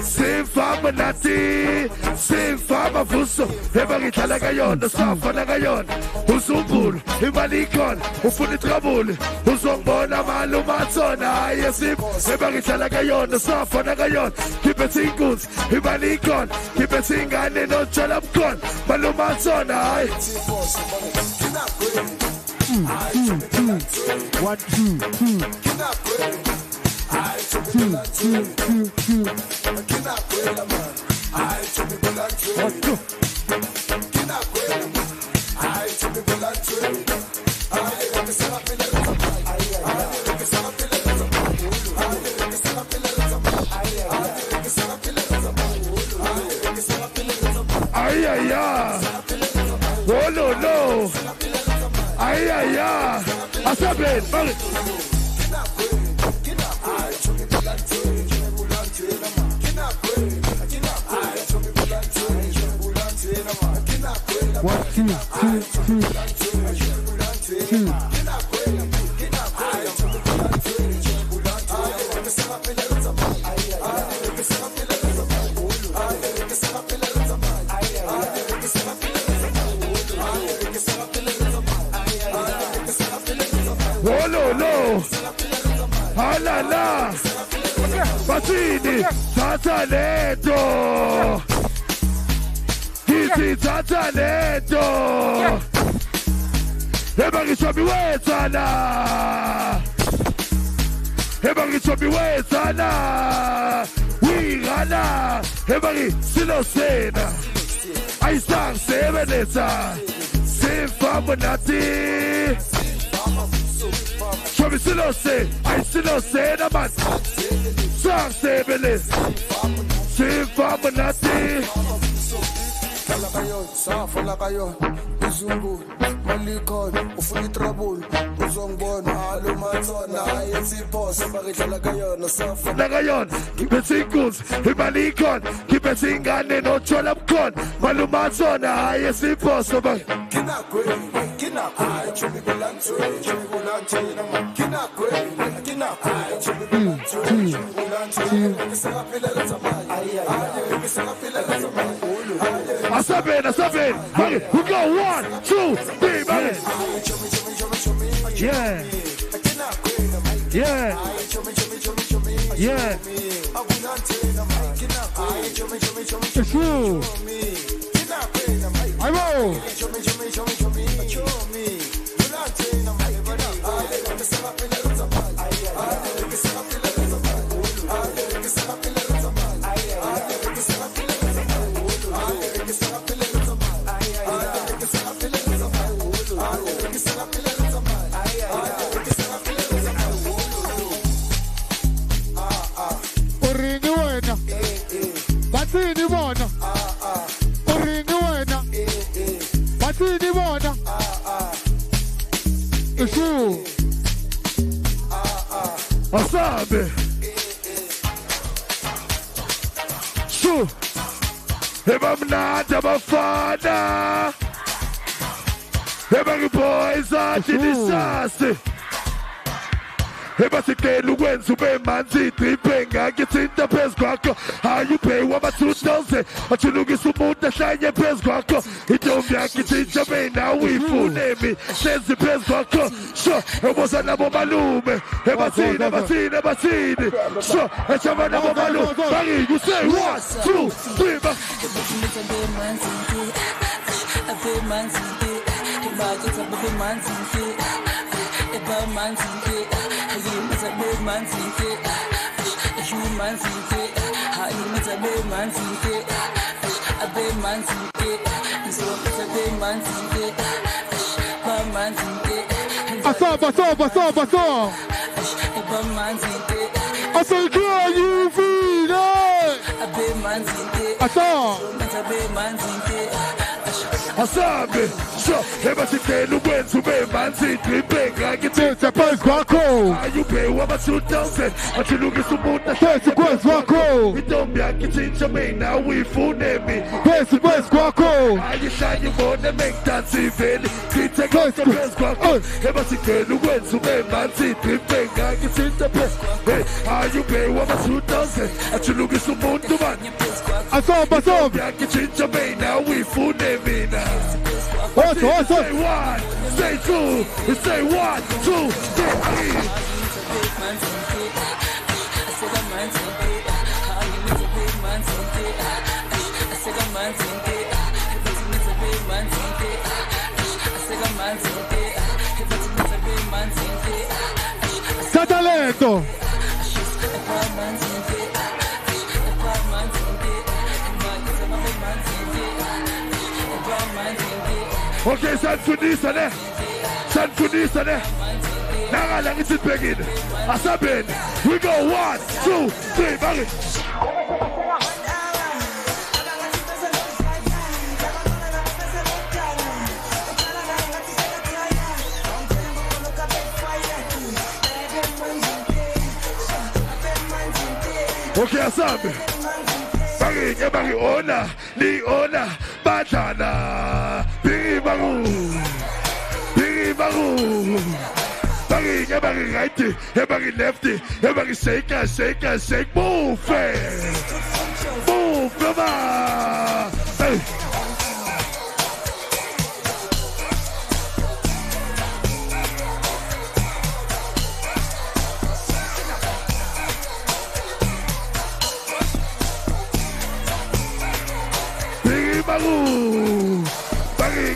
Speaker 9: Same Fama Nati, same Fama Fuso. Evarita Lagayon, the Safa Lagayon. Usumbul, Imanikon, Ufuni Trabul, Usumbona Malumatsona, Yasim, Evarita Lagayon, the Safa Lagayon. Keep it in goods, Imanikon, keep it in and no Chalapcon, Malumatsona. 1, 2, oh no. Ay, Asaben, Mari. One, two. Oh no, halala, Patini, Tatalento, Kiti Tatalento, Ebari Chobi Wetana, Ebari Chobi Wetana, Wirana, Ebari Silosena, I stand Sevenesa, Same Famonati. Chobi Silose, I Silose, the man. Sang Sebelis, Same Famonati.
Speaker 8: uzungulu malikhona ufuna trouble uzongibona alumathona ayetsiphoso bakidlala kayona safa
Speaker 9: Nagayon, ngiphethe inkunzi, imali ikhona, ngiphethe ingane notshwala bukhona, malumazona hayi esiphoso ba. Asabin, hurry, we go 1, 2, 3, man. Yeah. It's true. I will. Wasabi. Shoo. Ebamnada bafana. Ebari boys athi disasi. Ebasikela ukwenza ube manzi idripe ngakithinta phezu kwakho ayuphewa ama-2000 athulukisa umuntu ahlanye phezu kwakho intombi yakhe ithinta mina uyifunemi hlezi phezu kwakho sho eboza nabo malume ebathini sho eshava nabo malume bakiku say 1, 2, 3 Passou. Aceitou, you feel Asabe, sho, ebasikela ukwenza ube manzi idripe ngakithinta phezu kwakho ayuphewa ama-2000 athulukisa umuntu ahlezi phezu kwakho intombi yakhe ithinta mina uyifunemi phezu kwakho ayihlanye ubone mengidansa iveli ngithe konke phezu kwakho ebasikela ukwenza ube manzi idripe ngakithinta phezu ayuphewa ama-2000 athulukisa umuntu mani intombi yakhe ithinta mina uyifunemi na. Say 1, say 2, say 1, 2, 3. Talento. Okay, Sanfunisa ne. Nagala ngithi begin. Asabeni. We go 1, 2, 3, bang. Okay, Asabe. Bang, ona, ni ona, badana. Everybody right, everybody lefty, everybody shake, move, come on. Hey.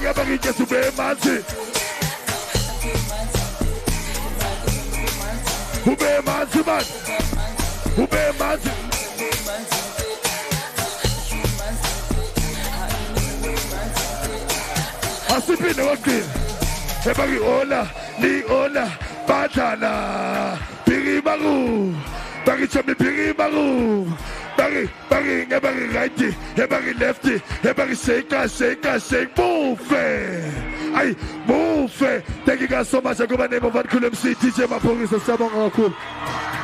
Speaker 9: Everybody just ube manzi. Ube manzi man. Asipine wakil. Everybody ola, ni ola, badana. Piri maru. Bagi chami piri maru. Everybody righty, everybody lefty, everybody shake, move. Ay, move. Thank you guys so much. I go by the name of Van Kulum C, DJ Maporis, and Sabong Akul.